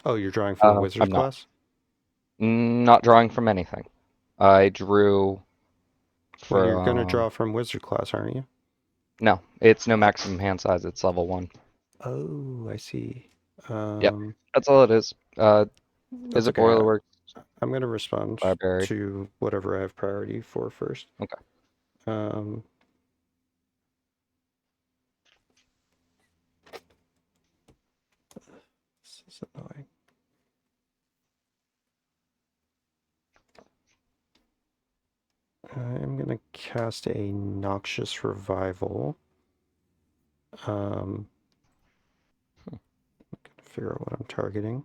Oh, you're drawing from a wizard I'm not. class? Not drawing from anything. I drew for. Well, you're going to draw from wizard class, aren't you? No, it's no maximum hand size. It's level 1. Oh, I see. That's all it is. Is it okay. Boilerworks? I'm going to respond Library. to whatever I have priority for first. Okay. This is annoying. I'm going to cast a Noxious Revival. I'm going to figure out what I'm targeting.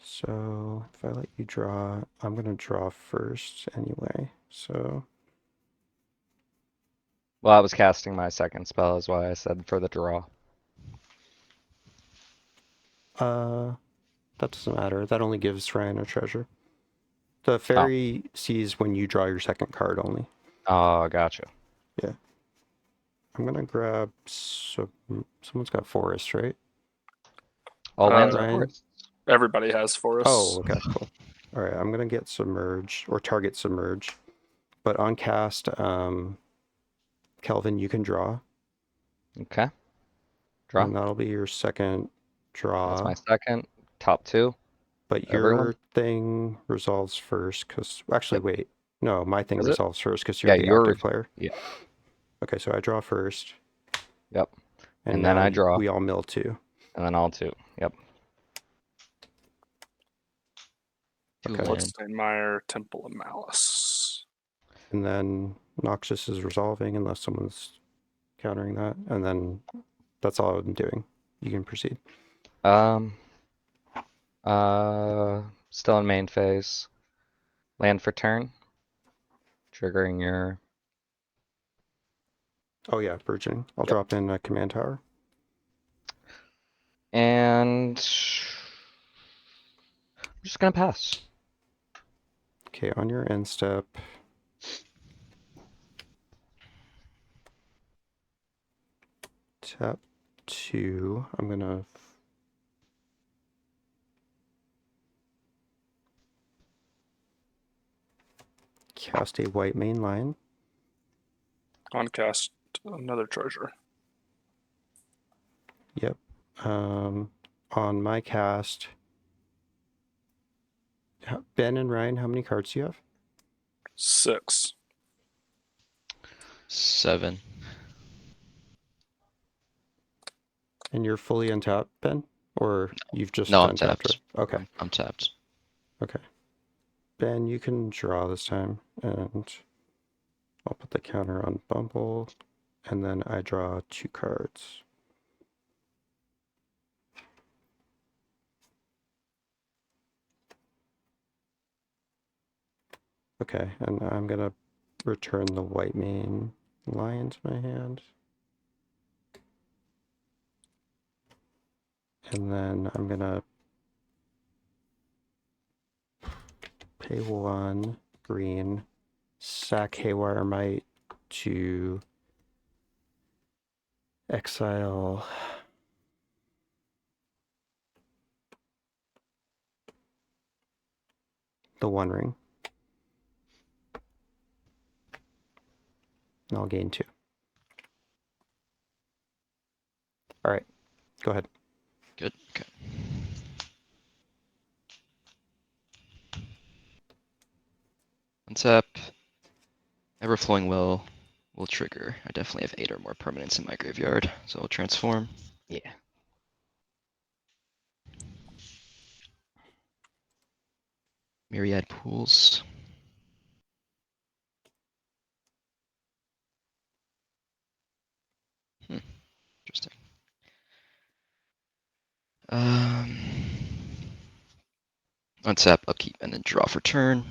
So if I let you draw, I'm going to draw first anyway. So. Well, I was casting my second spell, is why I said for the draw. That doesn't matter. That only gives Ryan a treasure. The fairy sees when you draw your second card only. Oh, gotcha. Yeah. I'm gonna grab someone's got forest, right? All lands are Ryan? forests. Everybody has forests. Oh, okay, cool. All right, I'm gonna get submerge or target submerge, but on cast, Kelvin, you can draw. Okay. Draw. And that'll be your second draw. That's my second. Top 2. But your thing resolves first, because actually, wait, no, my thing resolves first because you're the active player. Yeah. Okay, so I draw first. Yep. And then I draw. We all mill 2. And then all 2. Yep. Okay. Bloodstainmire, Temple of Malice. And then Noxious is resolving unless someone's countering that. And then that's all I'm doing. You can proceed. Still in main phase. Land for turn. Triggering your... Oh yeah, Burgeoning. I'll drop in a command tower. And... I'm just gonna pass. Okay, on your end step. Tap 2. I'm gonna... cast a white main line. On cast, another treasure. Yep. On my cast, Ben and Ryan, how many cards do you have? 6. 7. And you're fully untapped, Ben? Or you've just No, I'm untapped? tapped. Okay. I'm tapped. Okay. Ben, you can draw this time, and I'll put the counter on Bumble, and then I draw 2 cards. Okay, and I'm gonna return the white main lion to my hand. And then I'm gonna pay 1 green, sack Haywire Might to exile the One Ring. And I'll gain 2. All right, go ahead. Good. Okay. Untap. Everflowing will trigger. I definitely have 8 or more permanents in my graveyard, so I'll transform. Yeah. Myriad pools. Interesting. Untap, upkeep, and then draw for turn.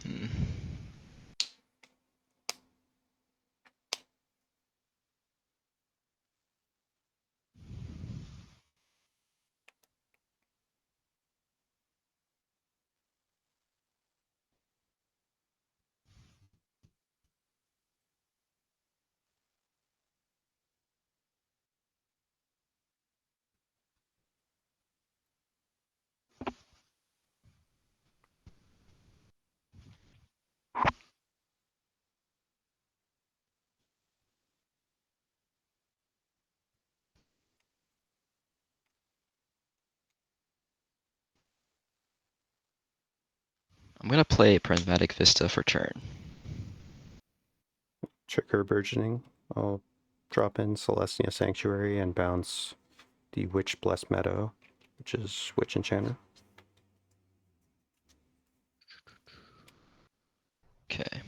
Hmm. I'm gonna play Prismatic Vista for turn. Trigger Burgeoning. I'll drop in Celestia Sanctuary and bounce the Witch Blessed Meadow, which is Witch Enchanter. Okay.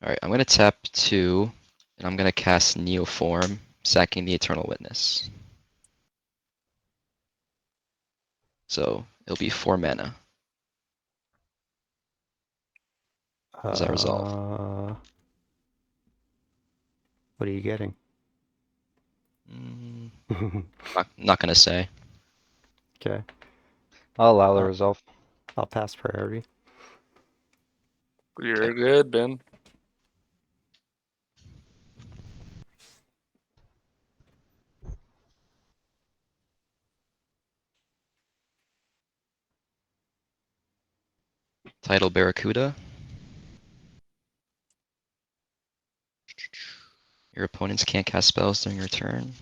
Alright, I'm gonna tap 2, and I'm gonna cast Neoform, sacking the Eternal Witness. So it'll be 4 mana. Does that resolve? What are you getting? Not gonna say. Okay, I'll allow the Uh, resolve. I'll pass priority. You're good, Ben. Tidal Barracuda. Your opponents can't cast spells during your turn.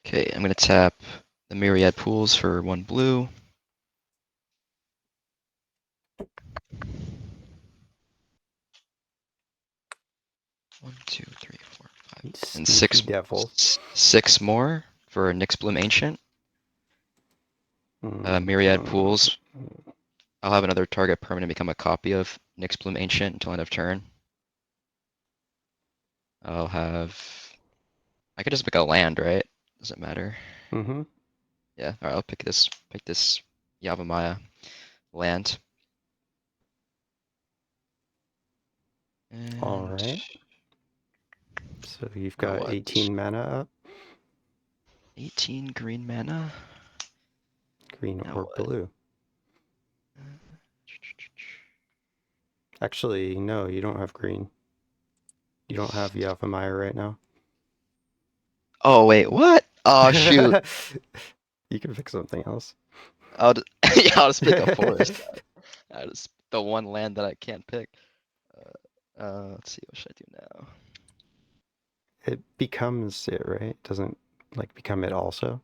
Okay, I'm gonna tap the Myriad Pools for 1 blue. One, two, three, four, five, You and sneaky devil. 6 more for Nyx Bloom Ancient. Myriad Pools. I'll have another target permanent become a copy of Nyx Bloom Ancient until end of turn. I'll have... I could just pick a land, right? Doesn't matter. Mm-hmm. Yeah, alright, I'll pick this Yavimaya land. All And right. So you've now got what? 18 mana up, 18 green mana? green Now or what? blue. Actually, no, you don't have green. You don't have Yavimaya right now. Oh, wait, what? Oh, shoot. You can pick something else. I'll just, yeah, I'll just pick a forest. I'll just the one land that I can't pick. Let's see, what should I do now? It becomes it, right? Doesn't like become it also.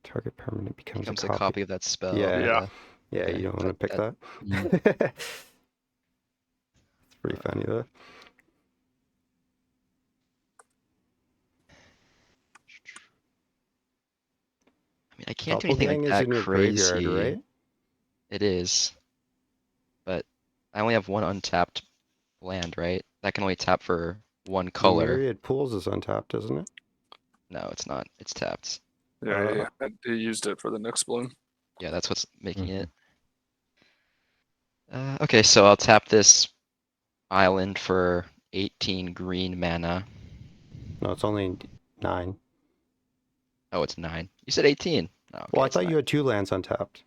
Target permanent becomes Becomes a a copy. copy of that spell. Yeah. Yeah. Yeah, you don't want to pick that. Mm. It's pretty funny though. I mean, I can't do anything like Doppelgang is that in your crazy. graveyard, right? It is. But I only have one untapped land, right? That can only tap for one color. Myriad Pools is untapped, isn't it? No, it's not. It's tapped. Yeah, he used it for the Nyx Bloom. Yeah, that's what's making it. Okay, so I'll tap this island for 18 green mana. No, it's only 9. Oh, it's 9. You said 18. Oh, okay, Well, I it's thought you had 2 lands untapped.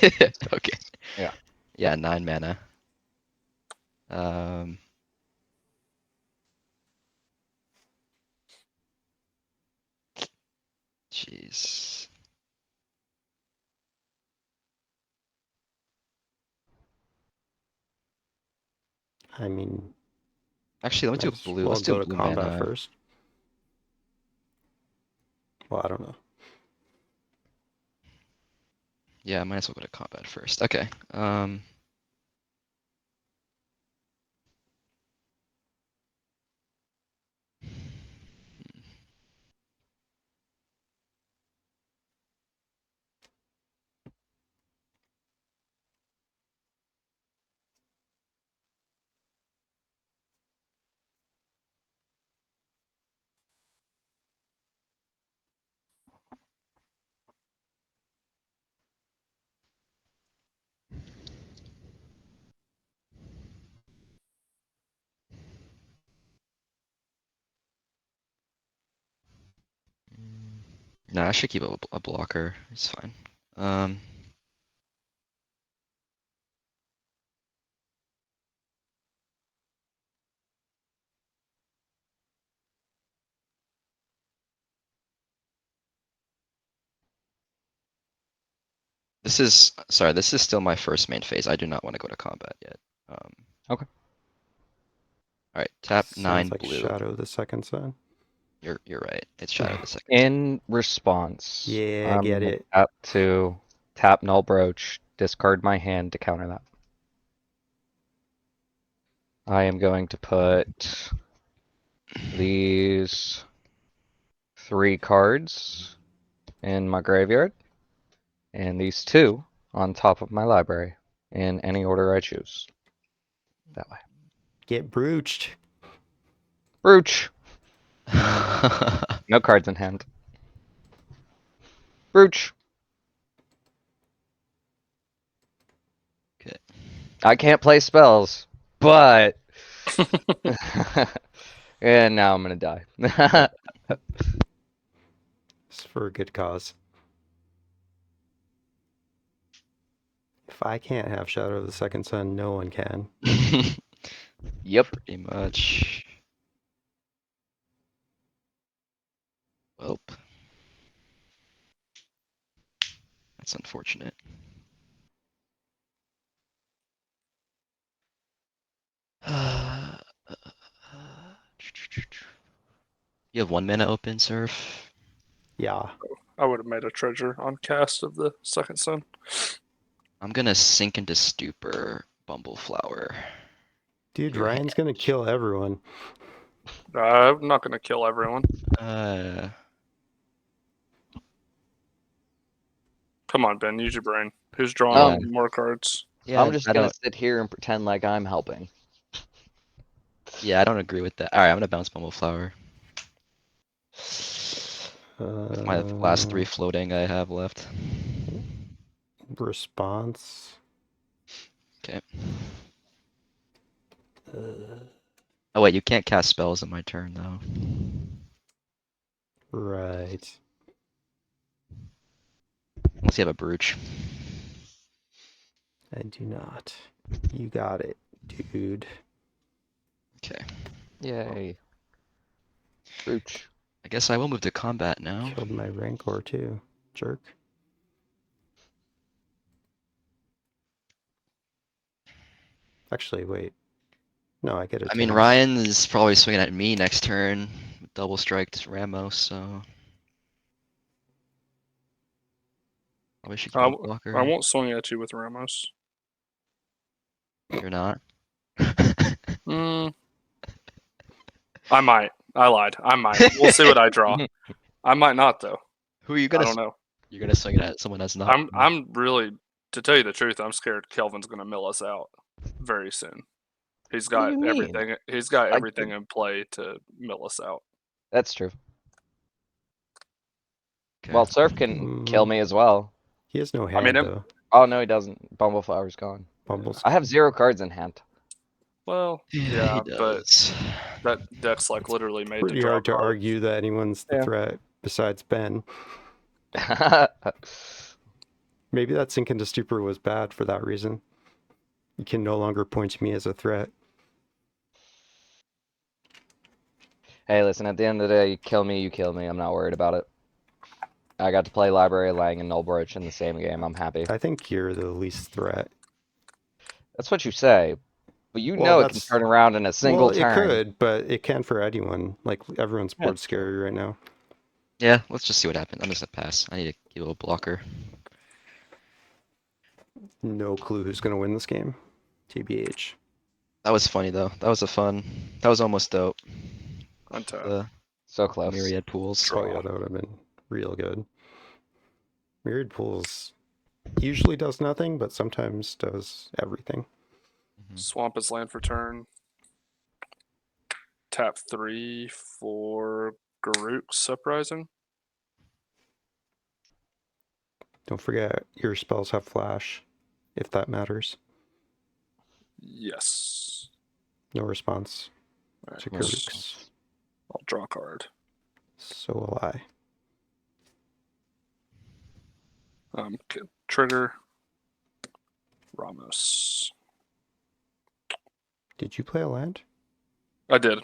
9. Okay. Yeah. Yeah, 9 mana. Jeez. I mean, Actually, let me do might as blue. well Let's do go to blue combat mana. first. Well, I don't know. Yeah, I might as well go to combat first. Okay. No, I should keep a blocker. It's fine. This is still my first main phase. I do not want to go to combat yet. Okay. All right, tap Sounds 9 like blue. Shadow the Second Son. You're right. It's Shadow the Second. In response, Yeah, I'm get gonna it. tap Null Brooch, discard my hand to counter that. I am going to put these 3 cards in my graveyard, and these 2 on top of my library, in any order I choose. That way. Get brooched. Brooch! No cards in hand. Brooch! Okay. I can't play spells, but... and now I'm gonna die. It's for a good cause. If I can't have Shadow the Second Son, no one can. Yep. Pretty much. Welp. That's unfortunate. You have 1 mana open, Surf? Yeah. I would have made a treasure on cast of the Second Son. I'm gonna sink into stupor, Bumbleflower. Dude, Your Ryan's gonna kill everyone. I'm not going to kill everyone. Come on, Ben, use your brain. Who's drawing more cards? Yeah, I'm just I gonna don't. sit here and pretend like I'm helping. Yeah, I don't agree with that. All right, I'm gonna bounce Bumbleflower. My last 3 floating I have left. Response. Okay. Oh wait, you can't cast spells in my turn though. Right. Unless you have a brooch. I do not. You got it, dude. Okay. Yay. Brooch. I guess I will move to combat now. Killed my Rancor too. Jerk. Actually, wait. No, I get it. I mean, Ryan is probably swinging at me next turn. Double striked Ramos, so. Probably should keep a I blocker. won't swing at you with Ramos. You're not? Mm, I might. I lied. I might. We'll see what I draw. I might not though. Who are you I gonna? don't know. You're gonna swing it at someone that's not. I'm really, to tell you the truth, I'm scared Kelvin's gonna mill us out very soon. He's What do got you mean? everything. He's got I everything in play to mill us out. That's true. Okay. Well, Surf can kill me as well. He has no I hand mean, though. Oh no, he doesn't. Bumbleflower's gone. Bumbles. I have 0 cards in hand. well, he yeah, but does. that deck's like literally made to Pretty draw hard to cards. argue that anyone's the Yeah. threat besides Ben. Maybe that Sink into Stupor was bad for that reason. You can no longer point to me as a threat. Hey, listen, at the end of the day, you kill me, you kill me. I'm not worried about it. I got to play Library, Lang, and Nullbroach in the same game. I'm happy. I think you're the least threat. That's what you say. But you Well, know it can that's- turn around in a single Well, turn. it could, but it can for anyone. Like, everyone's Yeah. board scary right now. Yeah, let's just see what happens. I'm just gonna pass. I need to keep a blocker. No clue who's going to win this game. TBH. That was funny though. That was a fun. That was almost dope. Untap. The So close. myriad pools. Draw. Oh, yeah, that would have been real good. Myriad Pools usually does nothing, but sometimes does everything. Swamp is land for turn. Tap 3 for Garuk's Uprising. Don't forget, your spells have flash, if that matters. Yes. No response All to right, Garuk's. I'll draw a card. So will I. Trigger. Ramos. Did you play a land? I did.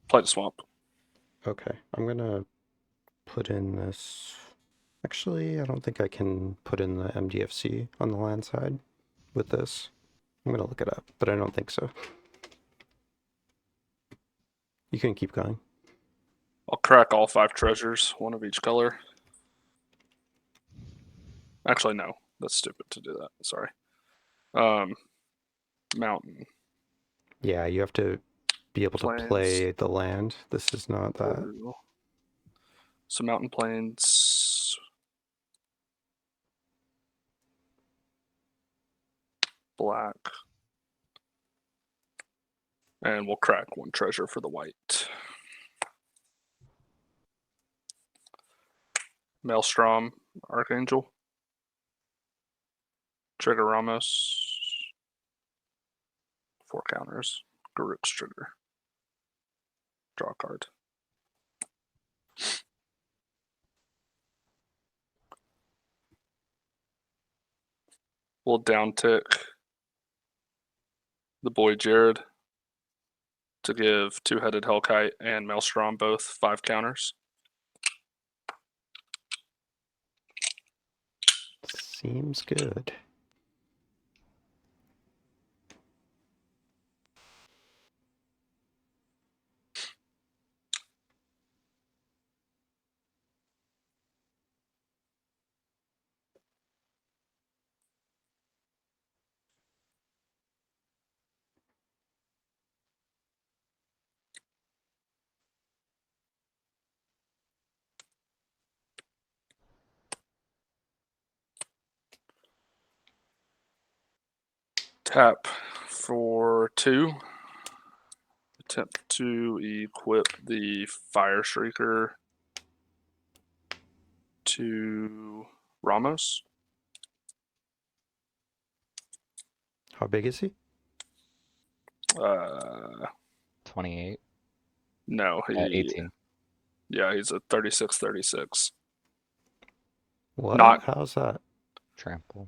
Play the swamp. Okay, I'm gonna put in this. Actually, I don't think I can put in the MDFC on the land side with this. I'm gonna look it up, but I don't think so. You can keep going. I'll crack all 5 treasures, one of each color. Actually, no. That's stupid to do that. Sorry. Mountain. Yeah, you have to be able to Plains. play the land. This is not that. Blue. So mountain plains. Black. And we'll crack 1 treasure for the white. Maelstrom, Archangel. Trigger Ramos. 4 counters. Garuk's trigger. Draw a card. We'll downtick the boy Jared to give 2-headed Hellkite and Maelstrom both 5 counters. Seems good. Tap for 2. Attempt to equip the Fire Shrieker to Ramos. How big is he? 28. No, 18. Yeah, he's a 36/36. What? Not- How's that? Trample.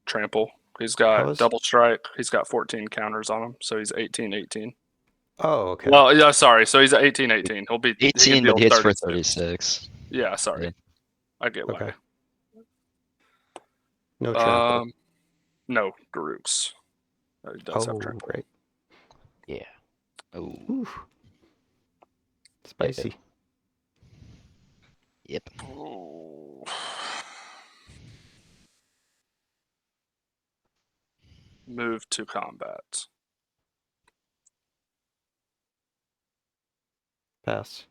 Trample. He's How got is- double strike. He's got 14 counters on him, so he's 18/18. Oh, okay. Well, yeah, sorry. So he's at 18/18. He'll be he can 18, but deal he hits for 36. 36. Yeah, sorry. Yeah. I get why. Okay. No trample. No, Garooks. He does have Oh, trample. great. Yeah. Oh. Ooh. Spicy. Yep. Ooh. Move to combat. Pass.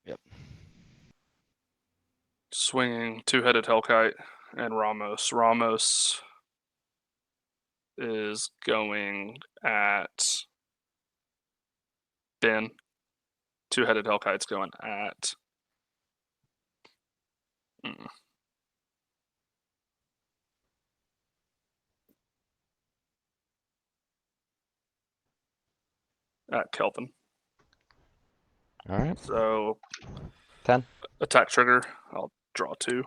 Yep. Swinging two-headed Hellkite and Ramos. Ramos is going at Ben. Two-headed Hellkite's going at Kelvin. All right. So 10. attack trigger. I'll draw 2.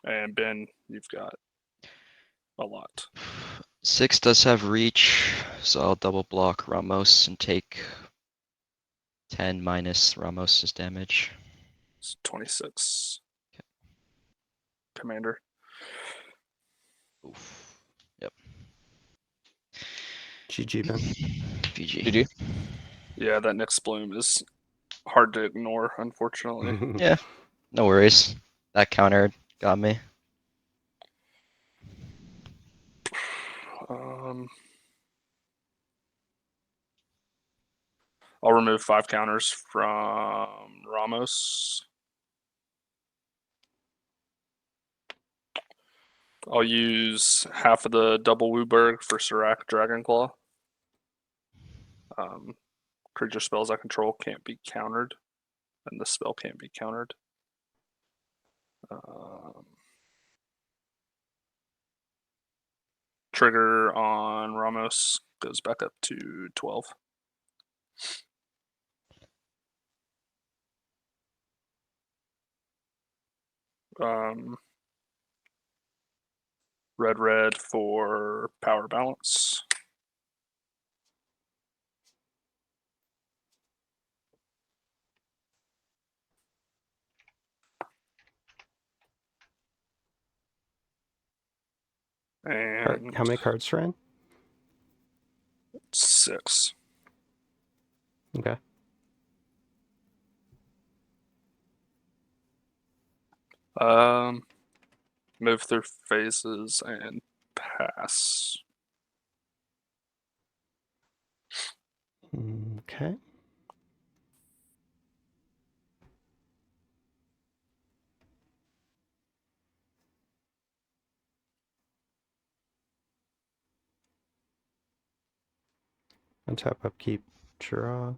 And Ben, you've got a lot. 6 does have reach, so I'll double block Ramos and take 10 minus Ramos's damage. It's 26. Commander. Oof. Yep. GG, Ben. GG. GG. Yeah, that next bloom is hard to ignore, unfortunately. Yeah. No worries. That counter got me. I'll remove 5 counters from Ramos. I'll use half of the double Wooburg for Serac Dragonclaw. Creature spells I control can't be countered, and the spell can't be countered. Trigger on Ramos goes back up to 12. Red for power balance. And How many cards, Ryan? 6. Okay. Move through phases and pass. Okay. Untap, upkeep, draw.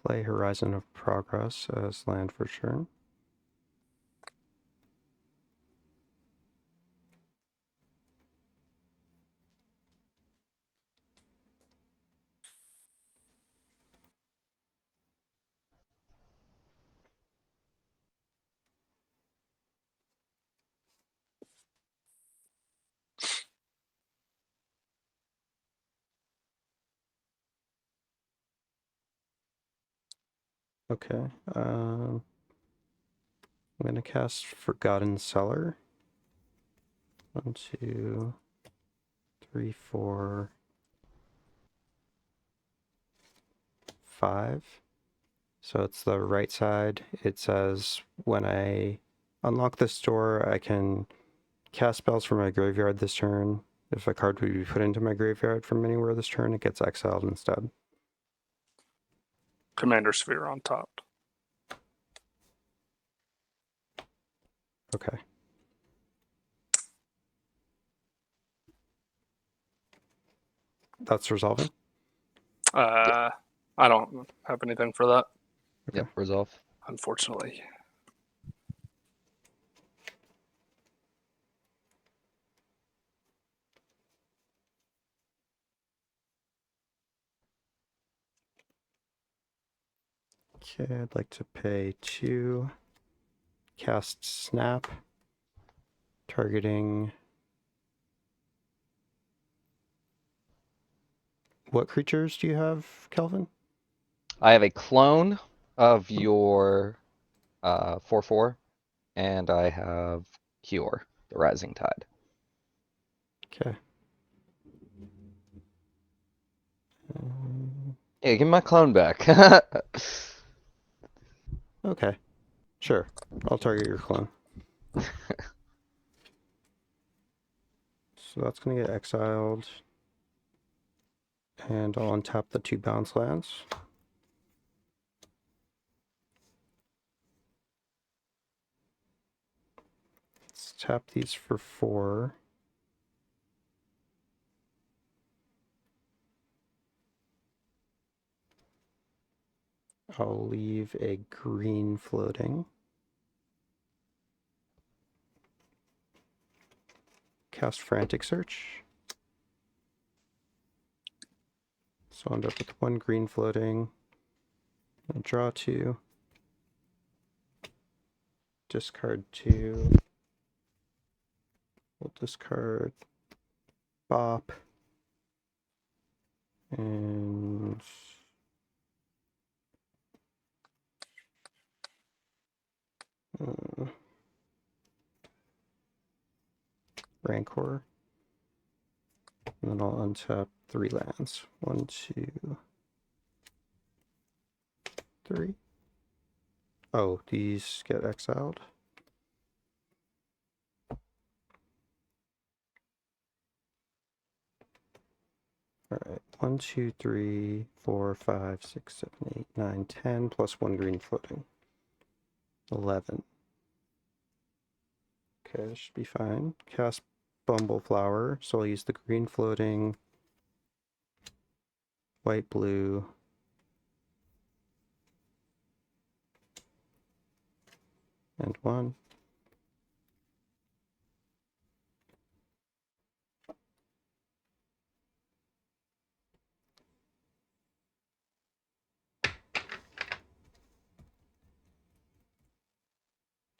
Play Horizon of Progress as land for turn. Okay. I'm gonna cast Forgotten Cellar. 1, 2, 3, 4, 5. So it's the right side. It says when I unlock this door, I can cast spells from my graveyard this turn. If a card would be put into my graveyard from anywhere this turn, it gets exiled instead. Commander Sphere on top. Okay. That's resolving? I don't have anything for that, Okay. Yep, resolve. unfortunately. Okay, I'd like to pay 2. Cast Snap. Targeting... What creatures do you have, Kelvin? I have a clone of your 4/4, and I have Cure, the Rising Tide. Okay. Yeah, give me my clone back. Okay. Sure. I'll target your clone. So that's going to get exiled. And I'll untap the 2 bounce lands. Let's tap these for 4. I'll leave a green floating. Cast Frantic Search. So I'll end up with 1 green floating. I'll draw 2. Discard 2. We'll discard Bop. And Rancor. And then I'll untap 3 lands. 1, 2, 3. Oh, these get exiled. Alright, 1, 2, 3, 4, 5, 6, 7, 8, 9, 10, plus 1 green floating. 11. Okay, this should be fine. Cast Bumbleflower, so I'll use the green floating, white, blue, and 1.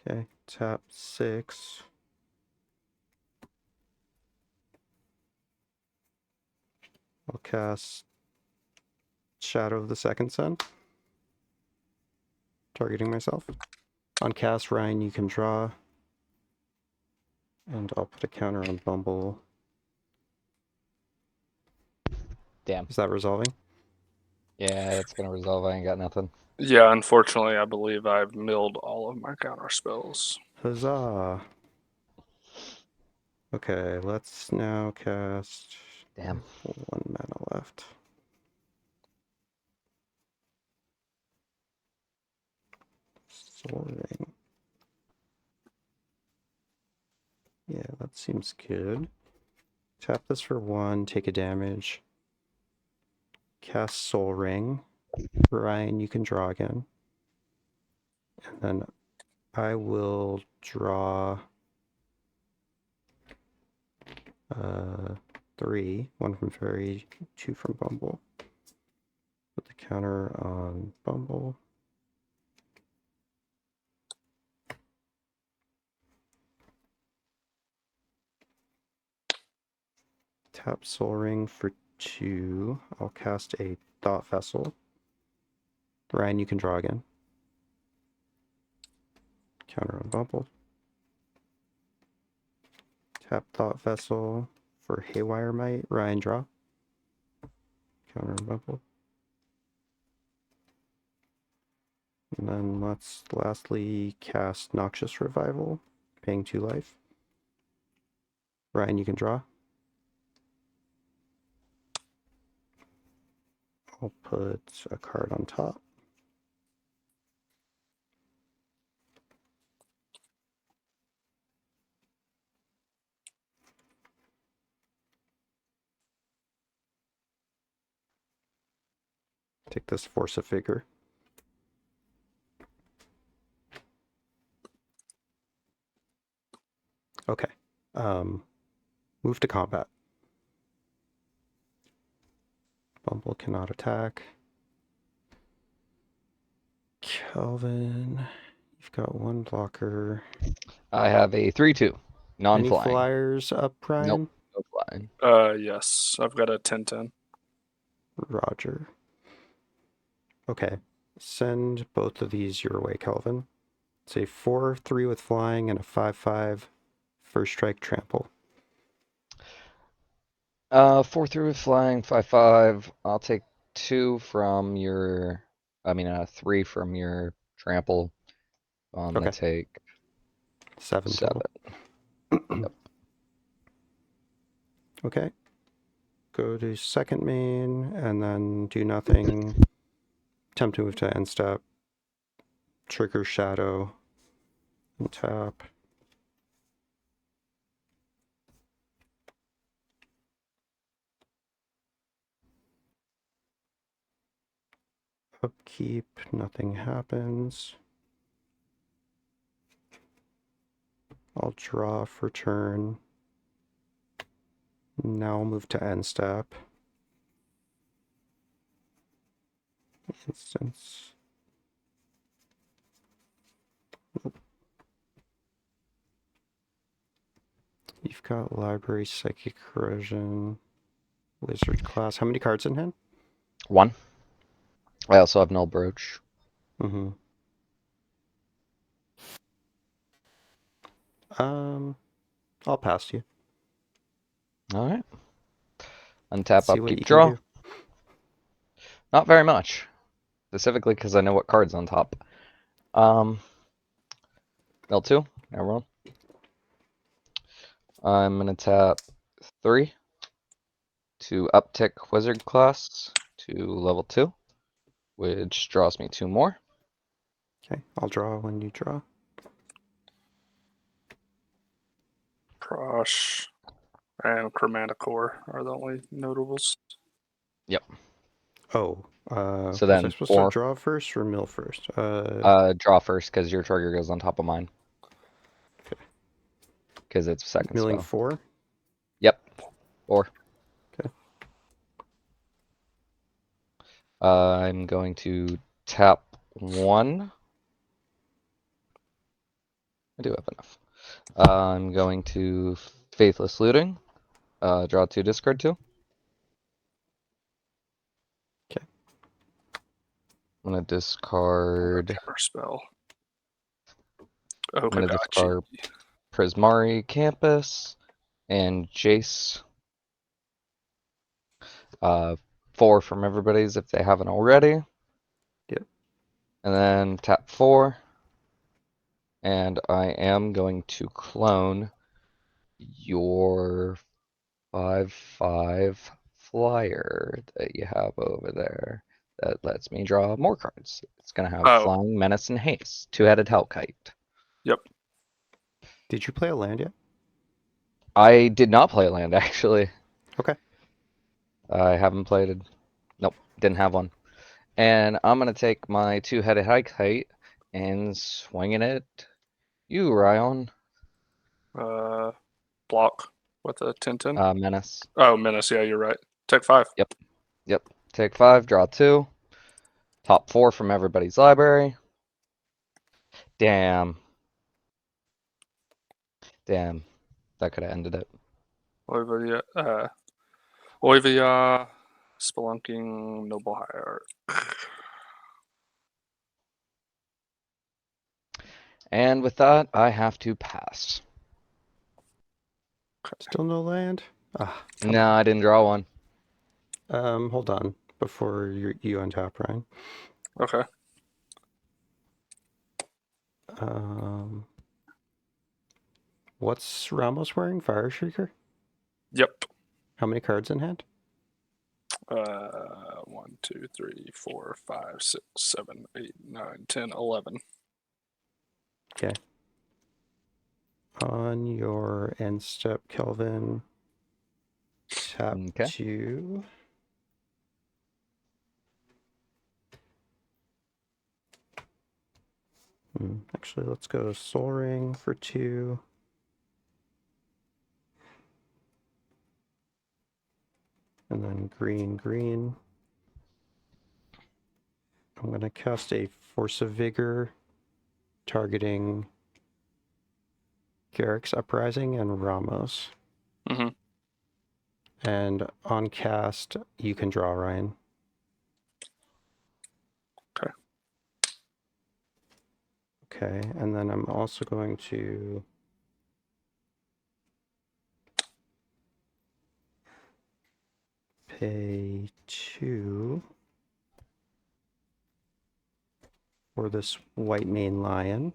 Okay, tap 6. I'll cast Shadow of the Second Sun, targeting myself. On cast, Ryan, you can draw. And I'll put a counter on Bumble. Damn. Is that resolving? Yeah, that's gonna resolve. I ain't got nothing. Yeah, unfortunately, I believe I've milled all of my counter spells. Huzzah! Okay, let's now cast... Damn. 1 mana left. Soul Ring. Yeah, that seems good. Tap this for 1, take a damage. Cast Soul Ring. Ryan, you can draw again. And then I will draw 3. 1 from Fairy, 2 from Bumble. Put the counter on Bumble. Tap Soul Ring for 2. I'll cast a Thought Vessel. Ryan, you can draw again. Counter on Bumble. Tap Thought Vessel for Haywire Might. Ryan, draw. Counter on Bumble. And then let's lastly cast Noxious Revival, paying 2 life. Ryan, you can draw. I'll put a card on top. Take this Force a Figure. Okay. Move to combat. Bumble cannot attack. Kelvin, you've got one blocker. I have a 3/2, Any non-flying. flyers up, Ryan? No flying. Yes, I've got a 10/10. Roger. Okay. Send both of these your way, Kelvin. It's a 4/3 with flying and a 5/5 first strike trample. 4/3 with flying, 5/5. I'll take 2 from your, 3 from your trample. I'm gonna take 7 total. 7. Yep. Okay. Go to second main and then do nothing. Attempt to move to end step. Trigger Shadow. And tap. Upkeep, nothing happens. I'll draw for turn. Now I'll move to end step. Instance. Nope. You've got Library, Psychic Corrosion, Wizard class. How many cards in hand? 1. I also have Null Brooch. Mm-hmm. I'll pass you. All right. Untap, See what you upkeep, can draw. do. Not very much, specifically because I know what card's on top. Mill 2, everyone. I'm gonna tap 3 to uptick Wizard class to level 2, which draws me 2 more. Okay, I'll draw when you draw. Prosh and Chromaticore are the only notables. Yep. Oh, So was I then supposed 4. to draw first or mill first? Draw first because your trigger goes on top of mine. Okay. Because it's second Milling spell. 4? Yep. 4. Okay. I'm going to tap 1. I do have enough. I'm going to Faithless Looting. Draw 2, discard 2. Okay. I'm gonna discard. Counterspell. I'm gonna discard Prismari Campus and Jace. 4 from everybody's if they haven't already. Yep. And then tap 4. And I am going to clone your 5/5 flyer that you have over there. That lets me draw more cards. It's gonna have Flying, Menace, and Haste. 2-headed Hellkite. Yep. Did you play a land yet? I did not play a land, actually. Okay. I haven't played it. Nope, didn't have one. And I'm gonna take my 2-headed Hellkite and swing it at you, Ryan. Block with a 10/10. Menace. Oh, Menace. Yeah, you're right. Take 5. Yep. Take 5, draw 2. Top 4 from everybody's library. Damn. That could have ended it. Oivia, Spelunking, Noble Hierarch. And with that, I have to pass. Still no land? No, I didn't draw one. Hold on before you untap, Ryan. Okay. What's Ramos wearing? Fire Shrieker? Yep. How many cards in hand? 1, 2, 3, 4, 5, 6, 7, 8, 9, 10, 11. Okay. On your end step, Kelvin, tap Okay. 2. Actually, let's go Soul Ring for 2. And then green. I'm going to cast a Force of Vigor targeting Garrick's Uprising and Ramos. Mm-hmm. And on cast, you can draw, Ryan. Okay. Okay, and then I'm also going to pay 2 for this white mane lion.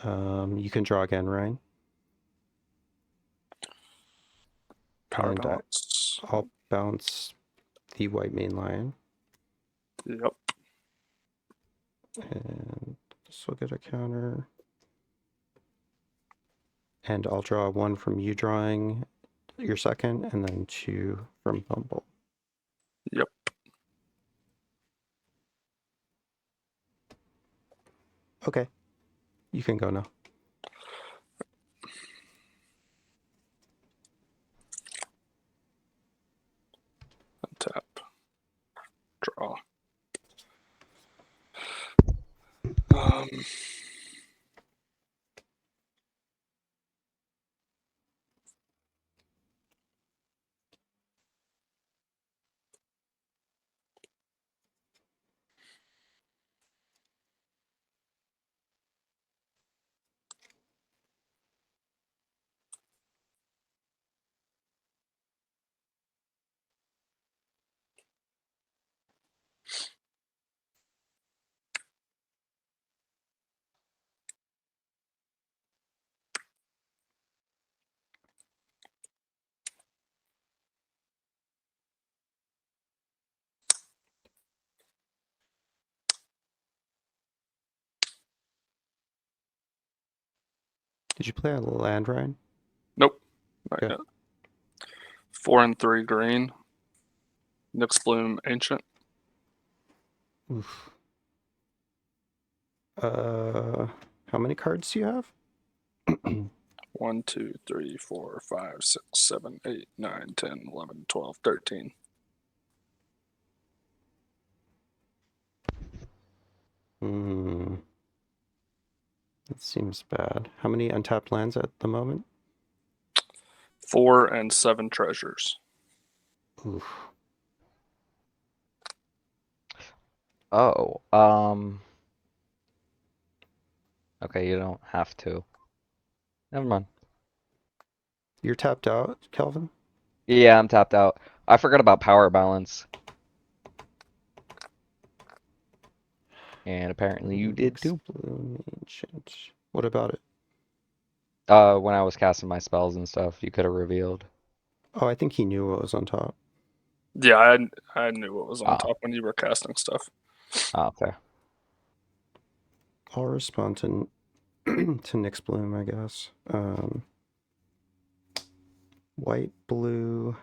You can draw again, Ryan. Power And balance. I'll bounce the white mane lion. Yep. And this will get a counter. And I'll draw 1 from you drawing your second, and then 2 from Bumble. Yep. Okay, you can go now. Tap. Draw. Um, Did you play a land, Ryan? nope. Not Okay. yet. 4 and 3 green. Nyx Bloom Ancient. Oof. How many cards do you have? 1, 2, 3, 4, 5, 6, 7, 8, 9, 10, 11, 12, 13. That seems bad. How many untapped lands at the moment? 4 and 7 treasures. Oof. Oh, okay, you don't have to. Never mind. You're tapped out, Kelvin? Yeah, I'm tapped out. I forgot about power balance. And apparently you did too. Bloom Ancient. What about it? When I was casting my spells and stuff, you could have revealed. Oh, I think he knew what was on top. Yeah, I knew what was on Oh. top when you were casting stuff. Oh, fair. I'll respond to to Nyx Bloom, I guess. White, blue,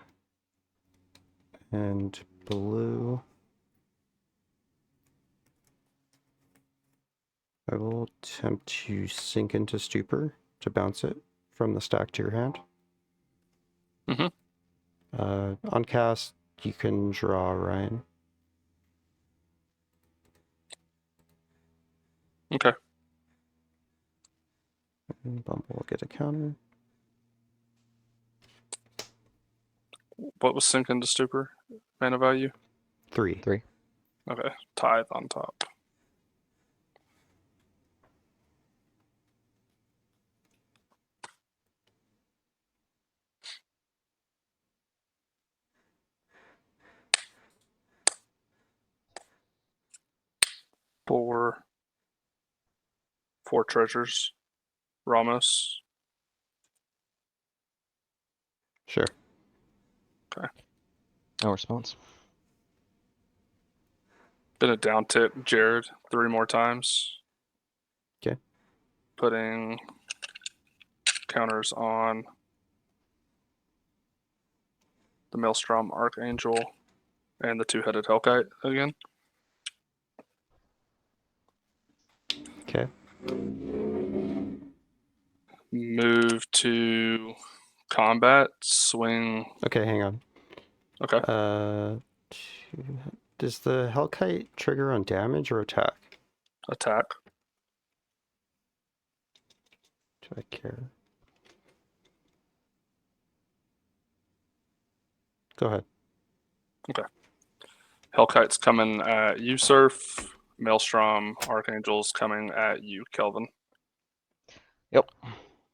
and blue. I will attempt to sink into Stupor to bounce it from the stack to your hand. On cast, you can draw, Ryan. Okay. And Bumble will get a counter. What was sink into stupor? Mana value? 3. 3. Okay. Tithe on top. Four treasures. Ramos. Sure. No response. Gonna down tip Jared 3 more times. Okay. Putting counters on the Maelstrom Archangel and the two-headed Hellkite again. Okay. Move to combat, swing. Okay, hang on. Okay. Does the Hellkite trigger on damage or attack? Attack. Do I care? Go ahead. Hellkite's coming at you, Surf. Maelstrom Archangel's coming at you, Kelvin. Yep.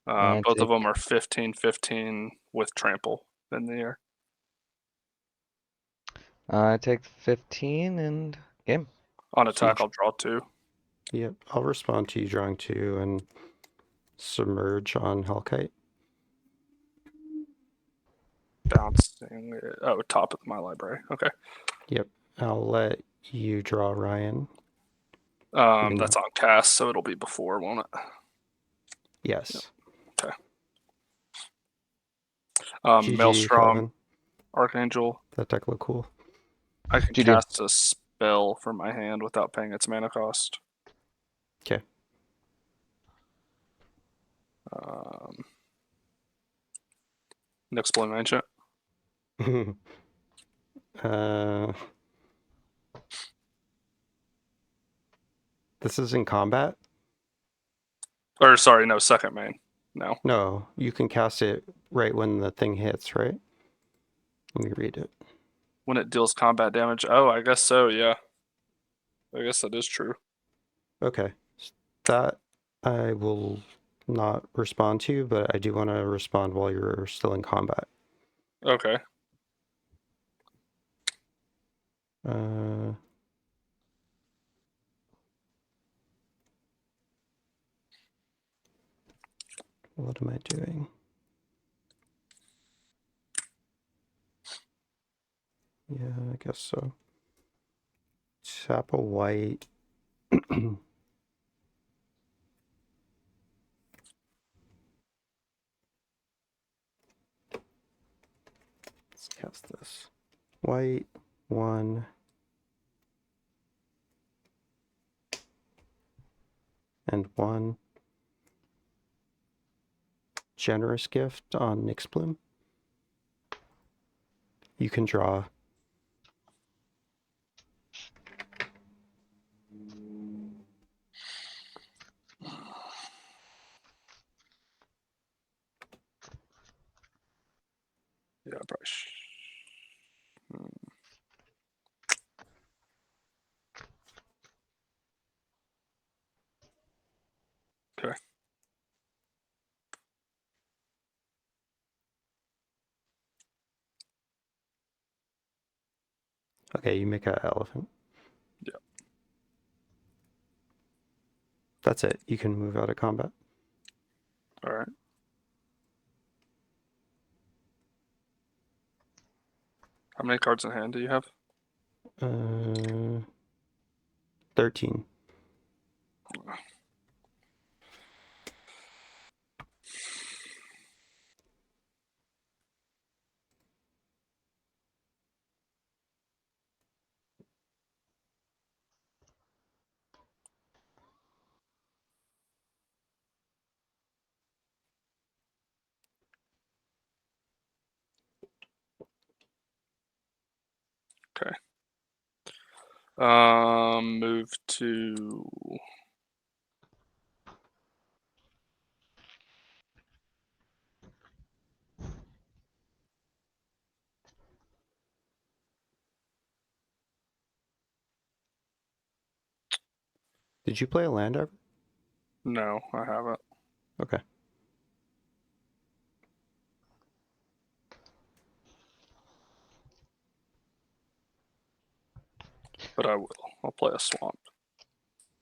I Both of take- them are 15-15 with trample in the air. I take 15 and game. On attack, Siege. I'll draw 2. Yep, I'll respond to you drawing 2 and submerge on Hellkite. Bouncing it. Oh, top of my library. Okay. Yep, I'll let you draw Ryan. That's on cast, so it'll be before, won't it? Yes. GG, Maelstrom Calvin. Archangel. That deck look cool. I can GG. cast a spell from my hand without paying its mana cost. Okay. Next Bloom Ancient. This is in combat? Or sorry, no, second main. No. No, you can cast it right when the thing hits, right? Let me read it. When it deals combat damage. Oh, I guess so, yeah. I guess that is true. Okay. That I will not respond to, but I do want to respond while you're still in combat. Okay. What am I doing? Yeah, I guess so. Tap a white. Let's cast this. White, 1. And 1. Generous gift on Nyxbloom. You can draw. Yeah, probably. Okay. Okay, you make an elephant. Yeah. That's it. You can move out of combat. All right. How many cards in hand do you have? 13. Okay. Move to Did you play a land ever? no, I haven't. Okay. But I will. I'll play a swamp.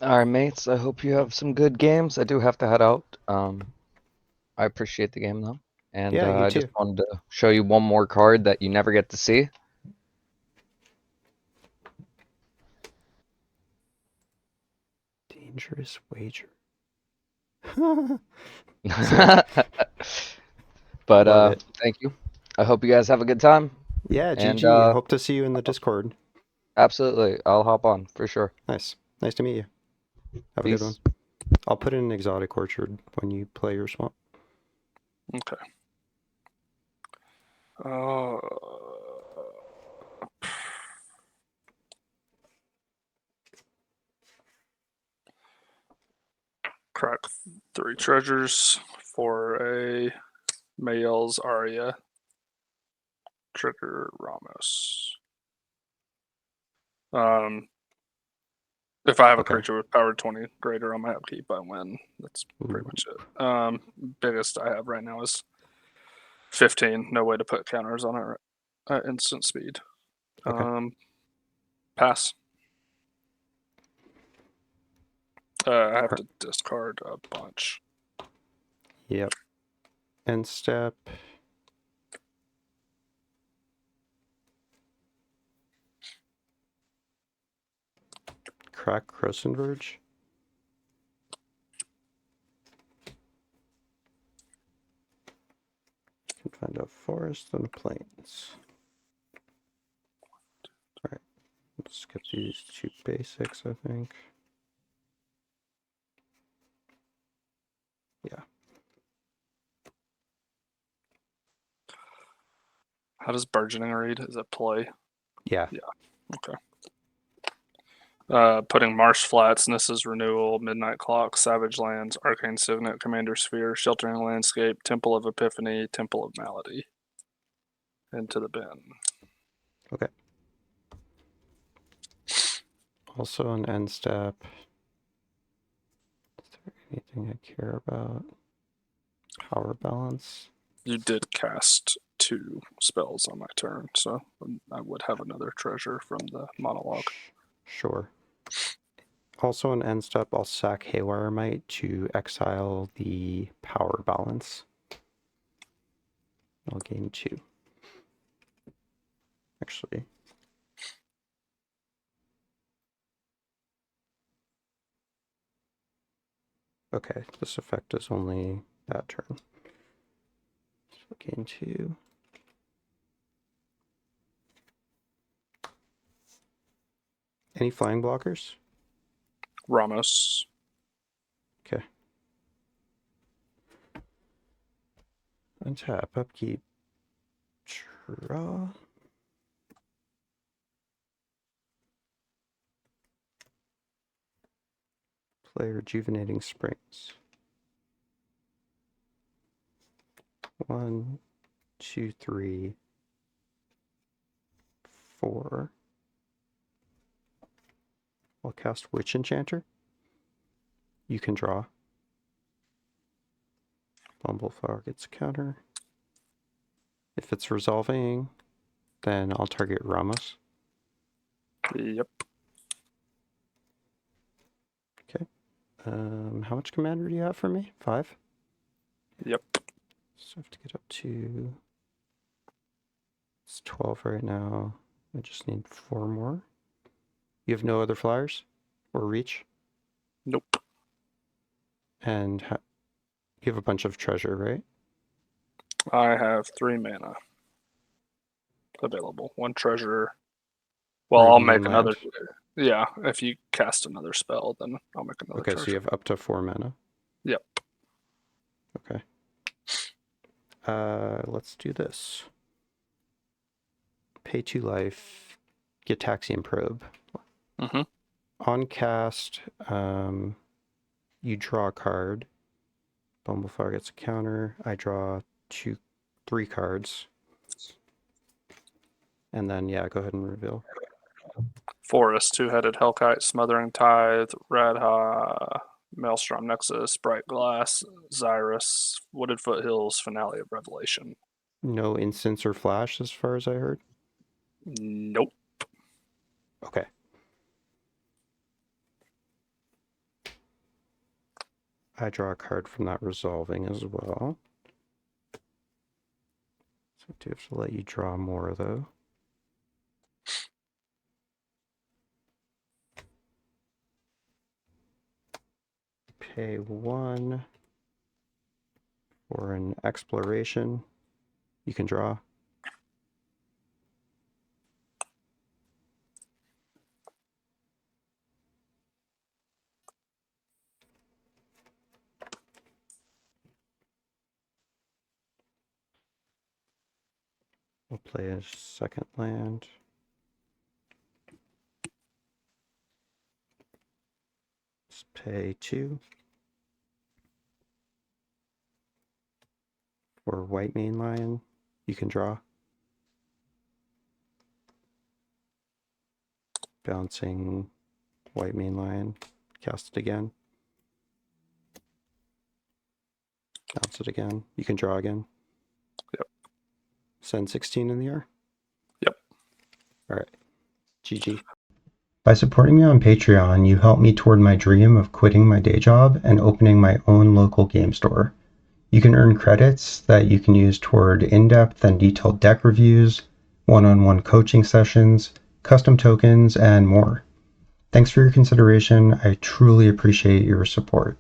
All right, mates. I hope you have some good games. I do have to head out. I appreciate the game though. And Yeah, you I just too. wanted to show you one more card that you never get to see. Dangerous wager. But Love it. thank you. I hope you guys have a good time. Yeah, And GG. Hope to see you in the Discord. absolutely, I'll hop on for sure. Nice. Nice to meet you. Have a good one. Peace. I'll put in an exotic orchard when you play your swamp. Okay. Crack 3 treasures for a Mayel's Aria. Trigger Ramos. If I have a Okay. creature with power 20 greater on my upkeep, I win. That's pretty much it. Biggest I have right now is 15. No way to put counters on it at instant speed. Okay. Pass. I have Alright. to discard a bunch. Yep. End step. Crack Crosenverge. Can find a forest and plains. Alright. Let's skip these 2 basics, I think. Yeah. How does Burgeoning read? Is it play? Yeah. Okay. Putting Marsh Flats, Nissa's Renewal, Midnight Clock, Savage Lands, Arcane Signet, Commander Sphere, Sheltering Landscape, Temple of Epiphany, Temple of Malady into the bin. Okay. Also an end step. Is there anything I care about? Power balance. You did cast 2 spells on my turn, so I would have another treasure from the monologue. Sure. Also an end step, I'll sack Haywire Might to exile the power balance. I'll gain 2. Actually. Okay, this effect is only that turn. So gain 2. Any flying blockers? Ramos. Okay. Untap, upkeep, draw. Play Rejuvenating Springs. 1, 2, 3, 4. I'll cast Witch Enchanter. You can draw. Bumbleflower gets a counter. If it's resolving, then I'll target Ramos. Yep. Okay. How much commander do you have for me? 5? Yep. So I have to get up to... It's 12 right now. I just need 4 more. You have no other flyers? Or reach? Nope. And you have a bunch of treasure, right? I have 3 mana available. 1 treasure. Well, I'll Ruby make and another. land. Yeah, if you cast another spell, then I'll make another Okay, treasure. so you have up to 4 mana. Yep. Okay. Let's do this. Pay 2 life, get Taxian Probe. Mm-hmm. On cast, you draw a card. Bumbleflower gets a counter. I draw 3 cards. And then, yeah, go ahead and reveal. Forest, 2-headed Hellkite, Smothering Tithe, Radha, Maelstrom Nexus, Bright Glass, Xyrus, Wooded Foothills, Finale of Revelation. No instants or flash, as far as I heard? Nope. Okay. I draw a card from that resolving as well. I do have to let you draw more, though. Pay 1 for an exploration. You can draw. We'll play a second land. Let's pay 2 for white main lion. You can draw. Bouncing white main lion. Cast it again. Bounce it again. You can draw again. Yep. Send 16 in the air. Yep. All right. GG. By supporting me on Patreon, you help me toward my dream of quitting my day job and opening my own local game store. You can earn credits that you can use toward in-depth and detailed deck reviews, one-on-one coaching sessions, custom tokens, and more. Thanks for your consideration. I truly appreciate your support.